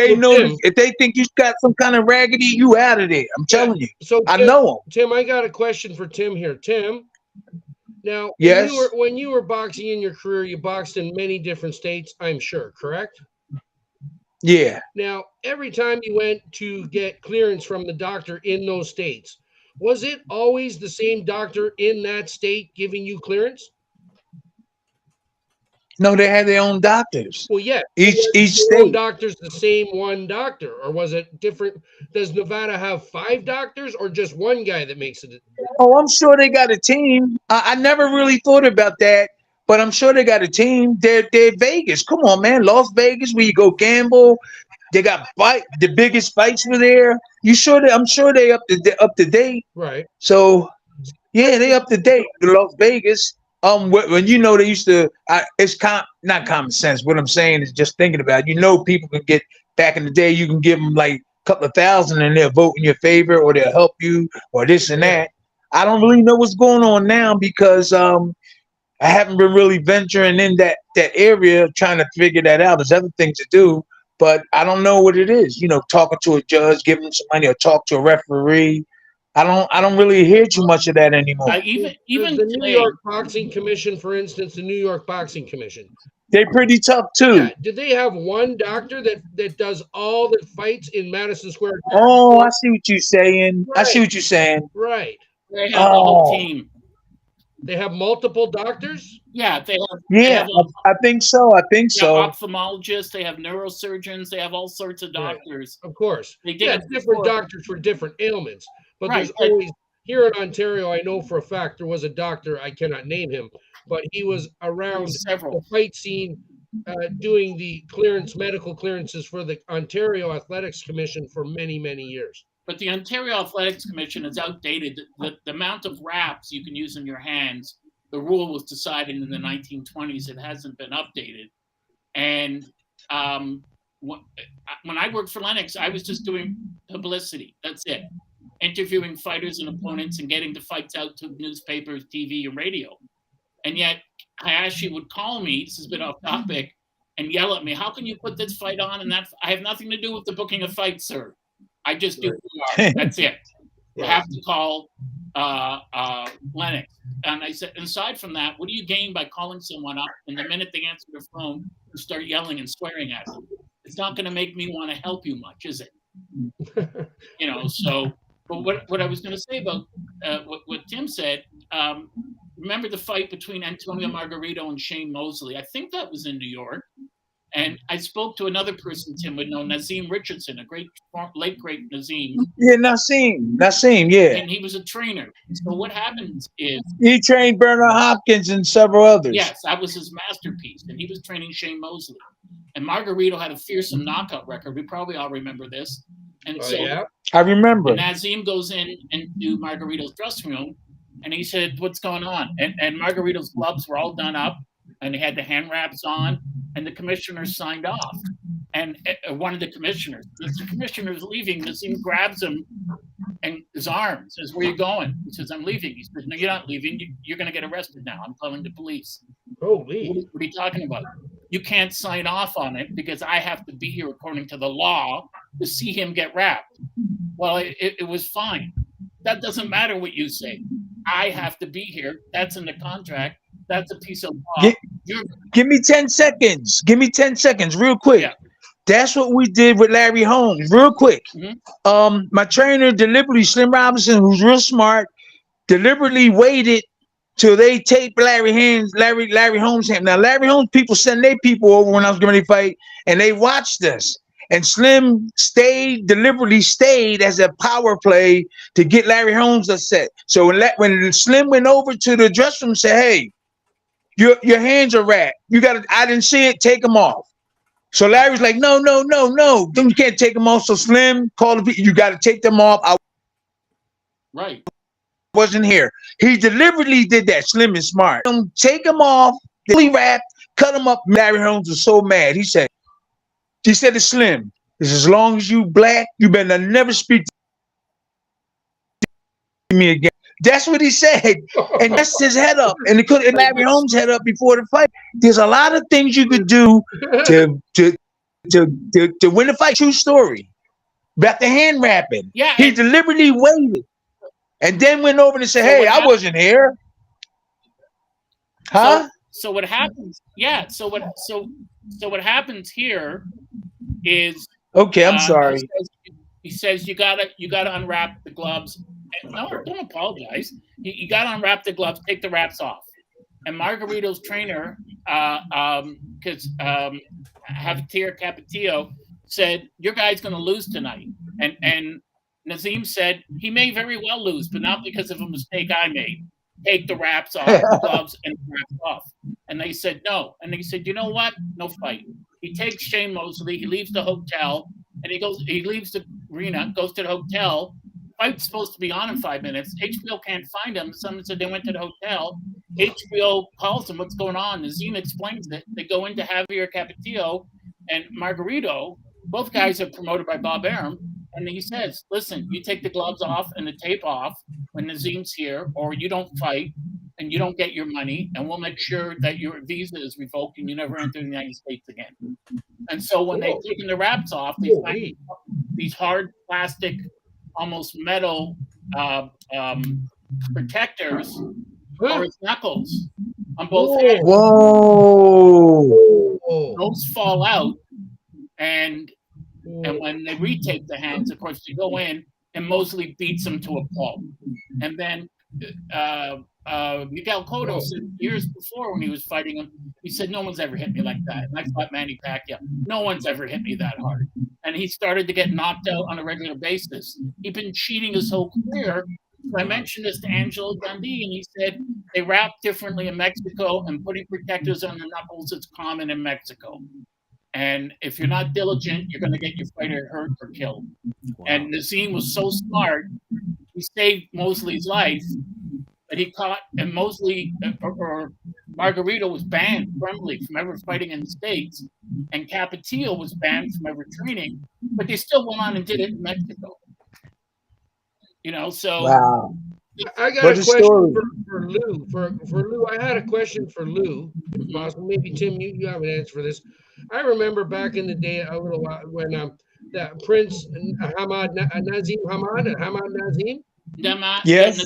they think you got some kind of raggedy, you out of there. I'm telling you. So I know them. Tim, I got a question for Tim here. Tim. Now, yes. when you were boxing in your career, you boxed in many different states, I'm sure, correct? Yeah. Now, every time you went to get clearance from the doctor in those states, was it always the same doctor in that state giving you clearance? No, they had their own doctors. Well, yeah. Each state. Doctor's the same one doctor, or was it different? Does Nevada have 5 doctors, or just one guy that makes it? Oh, I'm sure they got a team. I never really thought about that, but I'm sure they got a team. They're Vegas. Come on, man, Las Vegas, where you go gamble. They got the biggest fights were there. I'm sure they up to date. Right. So, yeah, they up to date. Las Vegas. When they used to, it's not common sense. What I'm saying is just thinking about it. People can get back in the day. You can give them like a couple of thousand, and they'll vote in your favor, or they'll help you, or this and that. I don't really know what's going on now because I haven't been really venturing in that area trying to figure that out. There's other things to do, but I don't know what it is. Talking to a judge, giving them some money, or talk to a referee. I don't really hear too much of that anymore. Even the New York Boxing Commission, for instance, the New York Boxing Commission. They're pretty tough too. Yeah. Did they have one doctor that does all the fights in Madison Square Garden? Oh, I see what you're saying. Right. I see what you're saying. Right. They have the whole team. They have multiple doctors? Yeah, they have. Yeah, I think so. Ophthalmologists, they have neurosurgeons, they have all sorts of doctors. Right. Of course. They did different doctors for different ailments. But there's always, here in Ontario, I know for a fact there was a doctor, I cannot name him, but he was around the fight scene doing the medical clearances for the Ontario Athletics Commission for many, many years. But the Ontario Athletics Commission is outdated. The amount of wraps you can use in your hands, the rule was decided in the 1920s. It hasn't been updated. And when I worked for Lennox, I was just doing publicity. That's it. Interviewing fighters and opponents and getting the fights out to newspapers, TV, and radio. And yet Hayashi would call me, this has been off topic, and yell at me, how can you put this fight on? And that I have nothing to do with the booking of fights, sir. I just do PR. That's it. You have to call Lennox. And I said, aside from that, what do you gain by calling someone up and the minute they answer the phone, you start yelling and swearing at them? It's not going to make me want to help you much, is it? So, but what I was going to say about what Tim said, remember the fight between Antonio Margarito and Shane Mosley? I think that was in New York. And I spoke to another person Tim would know, Nazim Richardson, a late great Nazim. Yeah, Nazim, yeah. And he was a trainer. So what happens is he trained Bernard Hopkins and several others. Yes, that was his masterpiece. And he was training Shane Mosley. And Margarito had a fearsome knockout record. We probably all remember this. And I remember. Nazim goes into Margarito's dressing room and he said, what's going on? And Margarito's gloves were all done up and he had the hand wraps on and the commissioner signed off. And one of the commissioners, as the commissioner's leaving, Nazim grabs him and his arm, says, where are you going? He says, I'm leaving. He says, no, you're not leaving. You're going to get arrested now. I'm calling the police. Holy. What are you talking about? You can't sign off on it because I have to be here according to the law to see him get wrapped. Well, it was fine. That doesn't matter what you say. I have to be here. That's in the contract. That's a piece of law. Give me 10 seconds. Give me 10 seconds real quick. Yeah. That's what we did with Larry Holmes real quick. Mm-hmm. My trainer deliberately, Slim Robinson, who's real smart, deliberately waited till they taped Larry Holmes. Now, Larry Holmes people send their people over when I was getting ready to fight, and they watched us. And Slim deliberately stayed as a power play to get Larry Holmes upset. So when Slim went over to the dressing room and said, hey, your hands are wrapped. I didn't see it, take them off. So Larry's like, no, you can't take them off. So Slim called the people, you got to take them off. I wasn't here. He deliberately did that. Slim is smart. Take them off, fully wrapped, cut them up. Larry Holmes was so mad. He said to Slim, as long as you black, you better never speak to me again. That's what he said. And that's his head up. And it could Larry Holmes' head up before the fight. There's a lot of things you could do to win a fight. True story. About the hand wrapping. Yeah. He deliberately waited. And then went over and said, hey, I wasn't here. Huh? So what happens? Yeah. So what happens here is okay, I'm sorry. He says you gotta unwrap the gloves. No, don't apologize. You gotta unwrap the gloves, take the wraps off. And Margarito's trainer, because Javier Capetillo said, your guy's gonna lose tonight. And Nazim said he may very well lose, but not because of a mistake I made. Take the wraps off, the gloves, and the wraps off. And they said no. And they said, you know what? No fight. He takes Shane Mosley. He leaves the hotel, and he leaves the arena, goes to the hotel. Fight's supposed to be on in 5 minutes. HBO can't find him. Someone said they went to the hotel. HBO calls him, what's going on? Nazim explains it. They go into Javier Capetillo and Margarito. Both guys are promoted by Bob Arum. And he says, listen, you take the gloves off and the tape off when Nazim's here, or you don't fight and you don't get your money, and we'll make sure that your visa is revoked and you never enter the United States again. And so when they've taken the wraps off, they find these hard plastic, almost metal protectors for his knuckles on both hands. Whoa! Those fall out, and when they retape the hands, of course, they go in, and Mosley beats him to a pulp. And then Miguel Cotto said years before when he was fighting him, he said, no one's ever hit me like that. And I fought Manny Pacquiao. No one's ever hit me that hard. And he started to get knocked out on a regular basis. He'd been cheating his whole career. I mentioned this to Angelo Dundee, and he said they wrap differently in Mexico, and putting protectors on the knuckles is common in Mexico. And if you're not diligent, you're going to get your fighter hurt or killed. Wow. And Nazim was so smart, he saved Mosley's life, but he caught, and Mosley or Margarito was banned firmly from ever fighting in the States, and Capetillo was banned from ever training, but they still went on and did it in Mexico. You know, so. Wow. I got a question for Lou. For Lou, I had a question for Lou. If possible, maybe Tim, you have an answer for this. I remember back in the day, a little while when that Prince Hamad Nazim. Yes.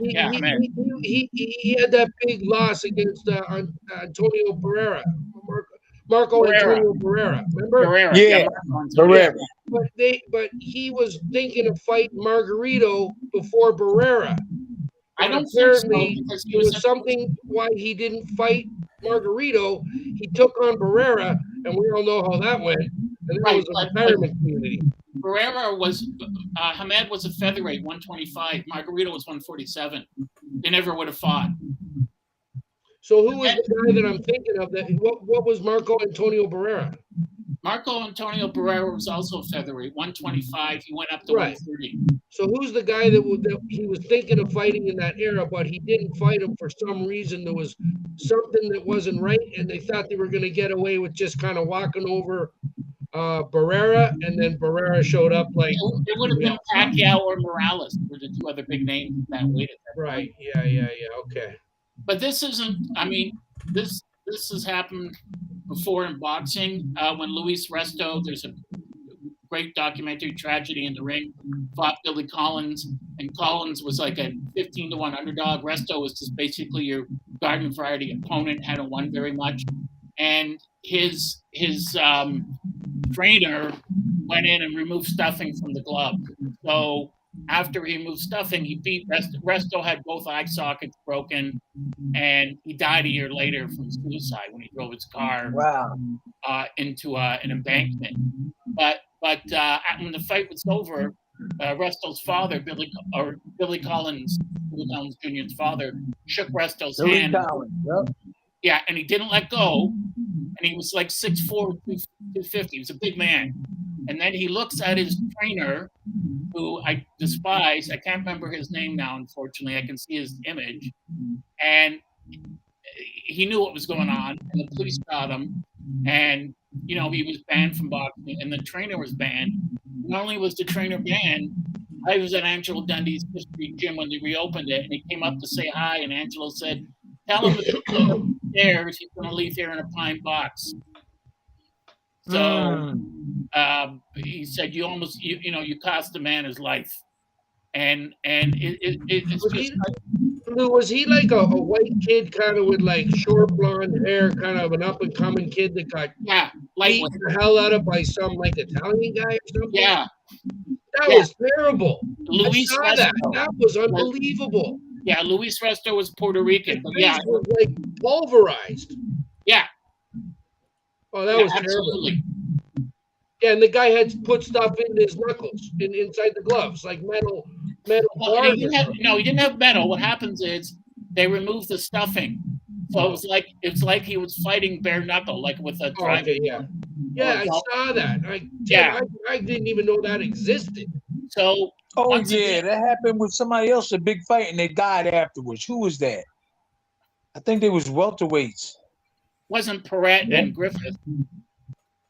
He had that big loss against Antonio Barrera. Marco Antonio Barrera, remember? Yeah, Barrera. But he was thinking of fighting Margarito before Barrera. I don't apparently think so, it was something why he didn't fight Margarito. He took on Barrera, and we all know how that went. And that was a retirement community. Barrera was Hamed was a featherweight, 125. Margarito was 147. They never would have fought. So who was the guy that I'm thinking of? That what was Marco Antonio Barrera? Marco Antonio Barrera was also featherweight, 125. He went up to 130. So who's the guy that he was thinking of fighting in that era, but he didn't fight him for some reason? There was something that wasn't right, and they thought they were going to get away with just kind of walking over Barrera, and then Barrera showed up like. It would have been Pacquiao or Morales were the two other big names that weight at that right. point. Yeah. Okay. But this isn't. I mean, this has happened before in boxing. When Luis Resto, there's a great documentary, Tragedy in the Ring, fought Billy Collins, and Collins was like a 15-1 underdog. Resto was just basically your garden variety opponent, hadn't won very much, and his trainer went in and removed stuffing from the glove. So after he removed stuffing, he beat Resto. Resto had both eye sockets broken, and he died a year later from suicide when he drove his car into an embankment. But when the fight was over, Resto's father, Billy Collins Jr.'s father, shook Resto's hand. Collins, yep. Yeah, and he didn't let go. And he was like 6'4", 250. He was a big man. And then he looks at his trainer, who I despise. I can't remember his name now, unfortunately. I can see his image. And he knew what was going on. And the police got him. And, you know, he was banned from boxing. And the trainer was banned. Not only was the trainer banned, I was at Angelo Dundee's history gym when they reopened it. And he came up to say hi. And Angelo said, tell him to go upstairs. He's going to leave here in a pine box. So he said, you cost the man his life. And it's was he like a white kid kind of with like short blonde hair, kind of an up and coming kid that got beat the hell out of by some like Italian guy or something? Yeah. That was terrible. Luis Resto. That was unbelievable. Yeah, Luis Resto was Puerto Rican. But yeah, was like pulverized. Yeah. Oh, that was absolutely. Terrible. Yeah, and the guy had put stuff in his knuckles, inside the gloves, like metal bars. He didn't have metal. What happens is they remove the stuffing, so it's like he was fighting bare knuckle, like with a. Okay, yeah. Yeah, I saw that. I didn't even know that existed. So. Oh yeah, that happened with somebody else, a big fight, and they died afterwards. Who was that? I think they was welterweights. Wasn't Perret and Griffith.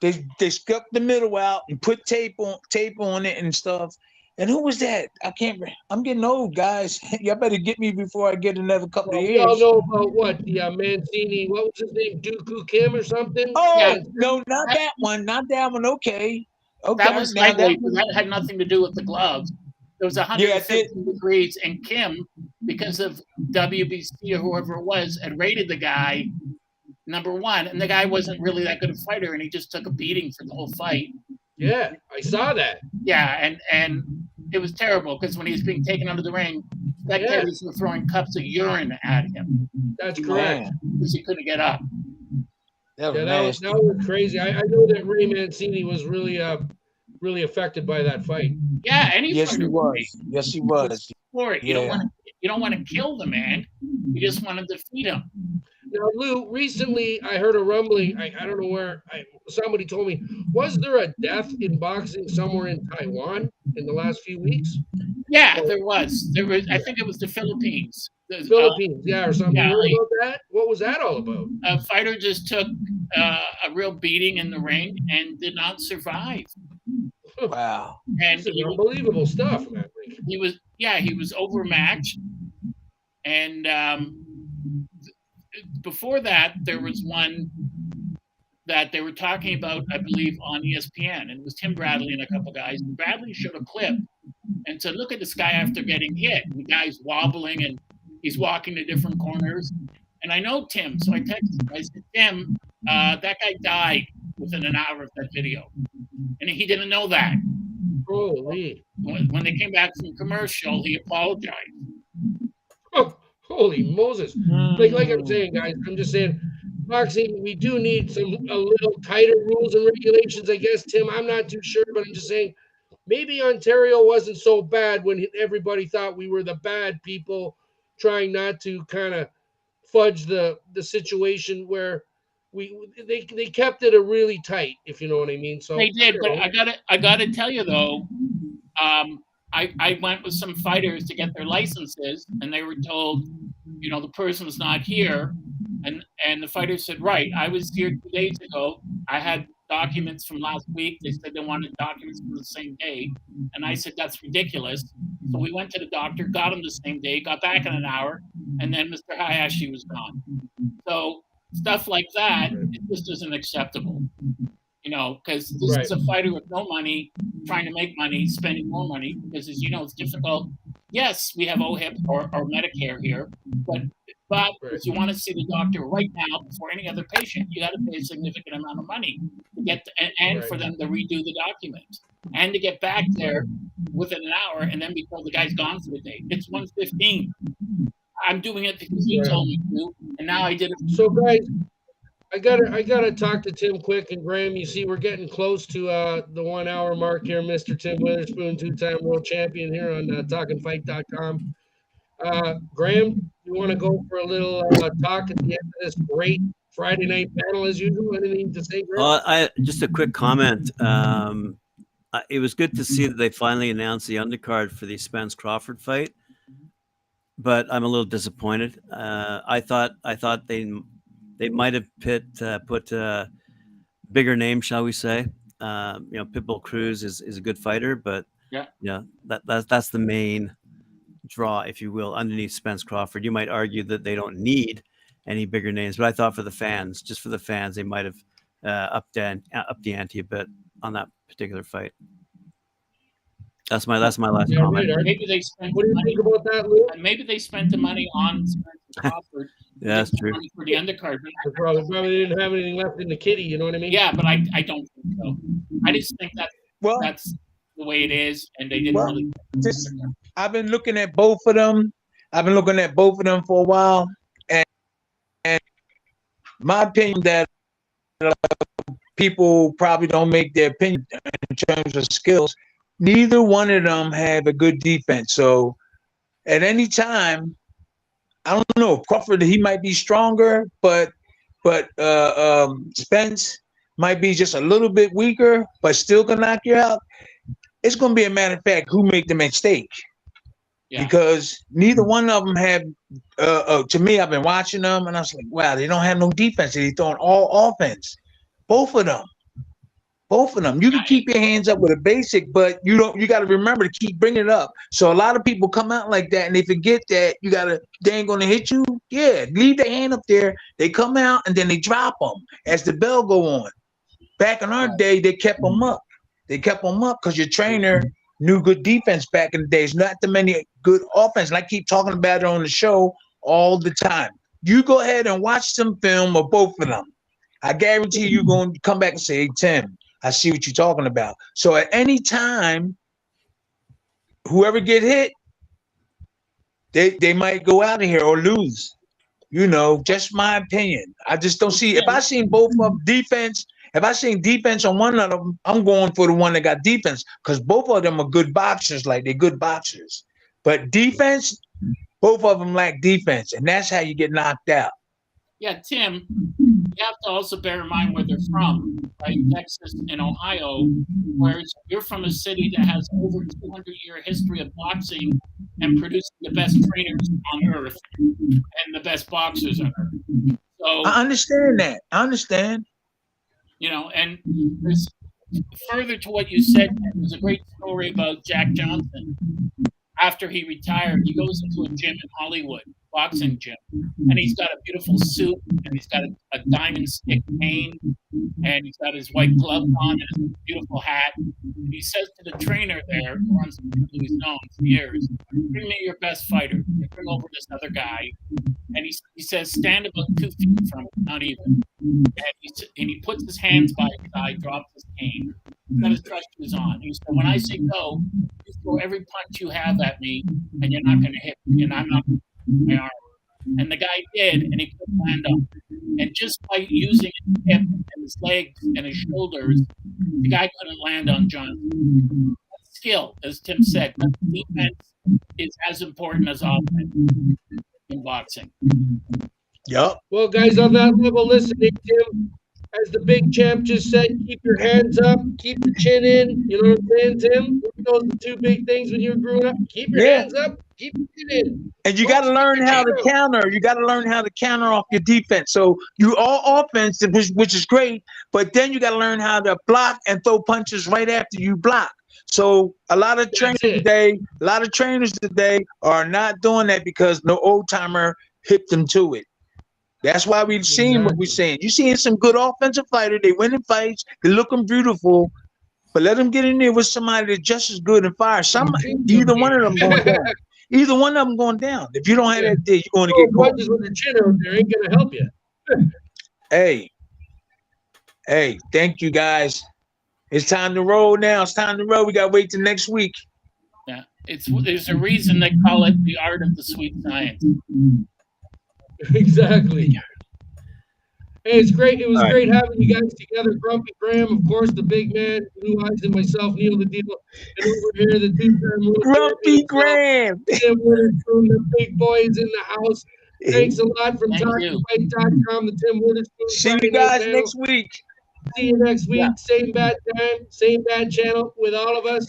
They scuffed the middle out and put tape on it and stuff. And who was that? I can't. I'm getting old, guys. Y'all better get me before I get another couple of years. Y'all know about what? Yeah, Mancini. What was his name? Dooku Kim or something? Oh yeah. No, not that one. Not that one. Okay. That was that had nothing to do with the gloves. There was 150 degrees, and Kim, because of WBC or whoever it was, had rated the guy number one, and the guy wasn't really that good a fighter, and he just took a beating for the whole fight. Yeah, I saw that. Yeah, and it was terrible because when he was being taken out of the ring, spectators were throwing cups of urine at him. That's correct. Because he couldn't get up. That was crazy. I know that Ray Mancini was really affected by that fight. Yeah, and he was. Yes, he was. You don't want to kill the man. You just want to defeat him. Now, Lou, recently I heard a rumbling. I don't know where. Somebody told me, was there a death in boxing somewhere in Taiwan in the last few weeks? Yeah, there was. There was. I think it was the Philippines. Philippines, yeah, or something. Yeah, You heard about that? What was that all about? a fighter just took a real beating in the ring and did not survive. Wow. And This is unbelievable stuff, man. He was overmatched. And before that, there was one that they were talking about, I believe, on ESPN, and it was Tim Bradley and a couple guys. And Bradley showed a clip and said, "Look at this guy after getting hit. And the guy's wobbling and he's walking to different corners." And I know Tim, so I texted him. I said, "Tim, that guy died within an hour of that video," and he didn't know that. Holy! When they came back from commercial, he apologized. Oh, holy Moses! Like I'm saying, guys, I'm just saying, boxing, we do need a little tighter rules and regulations, I guess, Tim. I'm not too sure, but I'm just saying, maybe Ontario wasn't so bad when everybody thought we were the bad people, trying not to kind of fudge the situation where they kept it a really tight, if you know what I mean. So they did, but I gotta tell you though, I went with some fighters to get their licenses, and they were told, you know, the person's not here, and the fighter said, right, I was here 2 days ago. I had documents from last week. They said they wanted documents from the same day, and I said that's ridiculous. So we went to the doctor, got him the same day, got back in an hour, and then Mr. Hayashi was gone. So stuff like that, it just isn't acceptable. You know, because this is a fighter with no money, trying to make money, spending more money, because as you know, it's difficult. Yes, we have OHIP or Medicare here, but if you want to see the doctor right now before any other patient, you got to pay a significant amount of money to get and for them to redo the documents and to get back there within an hour and then be told the guy's gone for the day. It's 1:15. I'm doing it because you told me to, and now I did it. So, guys, I gotta talk to Tim quick. And Graham, you see, we're getting close to the 1 hour mark here. Mr. Tim Witherspoon, 2-time world champion here on talkinfight.com. Graham, you want to go for a little talk at the end of this great Friday night panel as usual? Anything to say, Graham? Just a quick comment. It was good to see that they finally announced the undercard for the Spence Crawford fight, but I'm a little disappointed. I thought they might have put bigger name, shall we say? Pitbull Cruz is a good fighter, but that's the main draw, if you will, underneath Spence Crawford. You might argue that they don't need any bigger names, but I thought for the fans, they might have upped the ante a bit on that particular fight. That's my last comment. Maybe they spent. What do you think about that, Lou? Maybe they spent the money on Spence Crawford. Yeah, that's true. For the undercard, probably didn't have anything left in the kitty. You know what I mean? Yeah, but I don't think so. I just think that's the way it is, and they didn't really. I've been looking at both of them. For a while, and my opinion that people probably don't make their opinion in terms of skills. Neither one of them have a good defense. So at any time, I don't know, Crawford, he might be stronger, but Spence might be just a little bit weaker, but still gonna knock you out. It's gonna be a matter of fact who make the mistake. Yeah. Because neither one of them have to me, I've been watching them and I was like, wow, they don't have no defense. They're throwing all offense. Both of them. You can keep your hands up with a basic, but you got to remember to keep bringing it up. So a lot of people come out like that and they forget that they ain't going to hit you. Yeah, leave their hand up there. They come out and then they drop them as the bell go on. Back in our day, they kept them up. Because your trainer knew good defense back in the days. Not that many good offense. And I keep talking about it on the show all the time. You go ahead and watch some film of both of them. I guarantee you're going to come back and say, hey, Tim, I see what you're talking about. So at any time, whoever get hit, they might go out of here or lose. Just my opinion. I just don't see. If I seen both of them defense, if I seen defense on one of them, I'm going for the one that got defense because both of them are good boxers. Like they're good boxers. But defense, both of them lack defense, and that's how you get knocked out. Yeah, Tim, you have to also bear in mind where they're from, right? Texas and Ohio, whereas you're from a city that has over 200-year history of boxing and producing the best trainers on earth and the best boxers on earth. So I understand that. I understand. You know, and there's further to what you said, there's a great story about Jack Johnson. After he retired, he goes into a gym in Hollywood, boxing gym, and he's got a beautiful suit, and he's got a diamond stick cane, and he's got his white gloves on and his beautiful hat. And he says to the trainer there, who runs who he's known for years, "Bring me your best fighter. Bring over this other guy." And he says, "Stand about 2 feet from him, not even." And he puts his hands by his side, drops his cane, got his dress shoes on. He said, "When I say go, you throw every punch you have at me, and you're not going to hit me, and I'm not going to hit my arm." And the guy did, and he couldn't land on him. And just by using his hip and his legs and his shoulders, the guy couldn't land on Johnson. That's skill, as Tim said, but defense is as important as offense in boxing. Yep. Well, guys, on that level, listening, Tim, as the big champ just said, keep your hands up, keep the chin in. You know what I'm saying, Tim? Those are the two big things when you were growing up. Keep your hands up, keep the chin in. And you got to learn how to counter. You got to learn how to counter off your defense. So you all offense, which is great, but then you got to learn how to block and throw punches right after you block. So a lot of trainers today are not doing that because no old timer hit them to it. That's why we've seen what we're seeing. You're seeing some good offensive fighters. They winning fights. They're looking beautiful. But let them get in there with somebody that's just as good and fire. Either one of them going down. Either one of them going down. If you don't have that day, you're going to get caught. Punches with the chin out there ain't going to help you. Hey, thank you, guys. It's time to roll now. It's time to roll. We got to wait till next week. Yeah, there's a reason they call it the art of the sweet science. Exactly. Hey, it's great. It was great having you guys together. Grumpy Graham, of course, the big man, Blue Eyes, and myself, Neil the Deal. And over here, the two-time Grumpy Graham. Tim Witherspoon, the big boys in the house. Thanks a lot from TalkinFight.com, the Tim Witherspoon. See you guys next week. See you next week. Same bad time, same bad channel with all of us.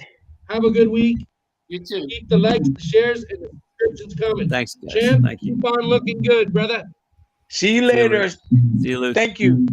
Have a good week. You too. Keep the likes, the shares, and the subscriptions coming. Thanks, guys. Champ, Thank you. keep on looking good, brother. See you later. See you, Luke. Thank you.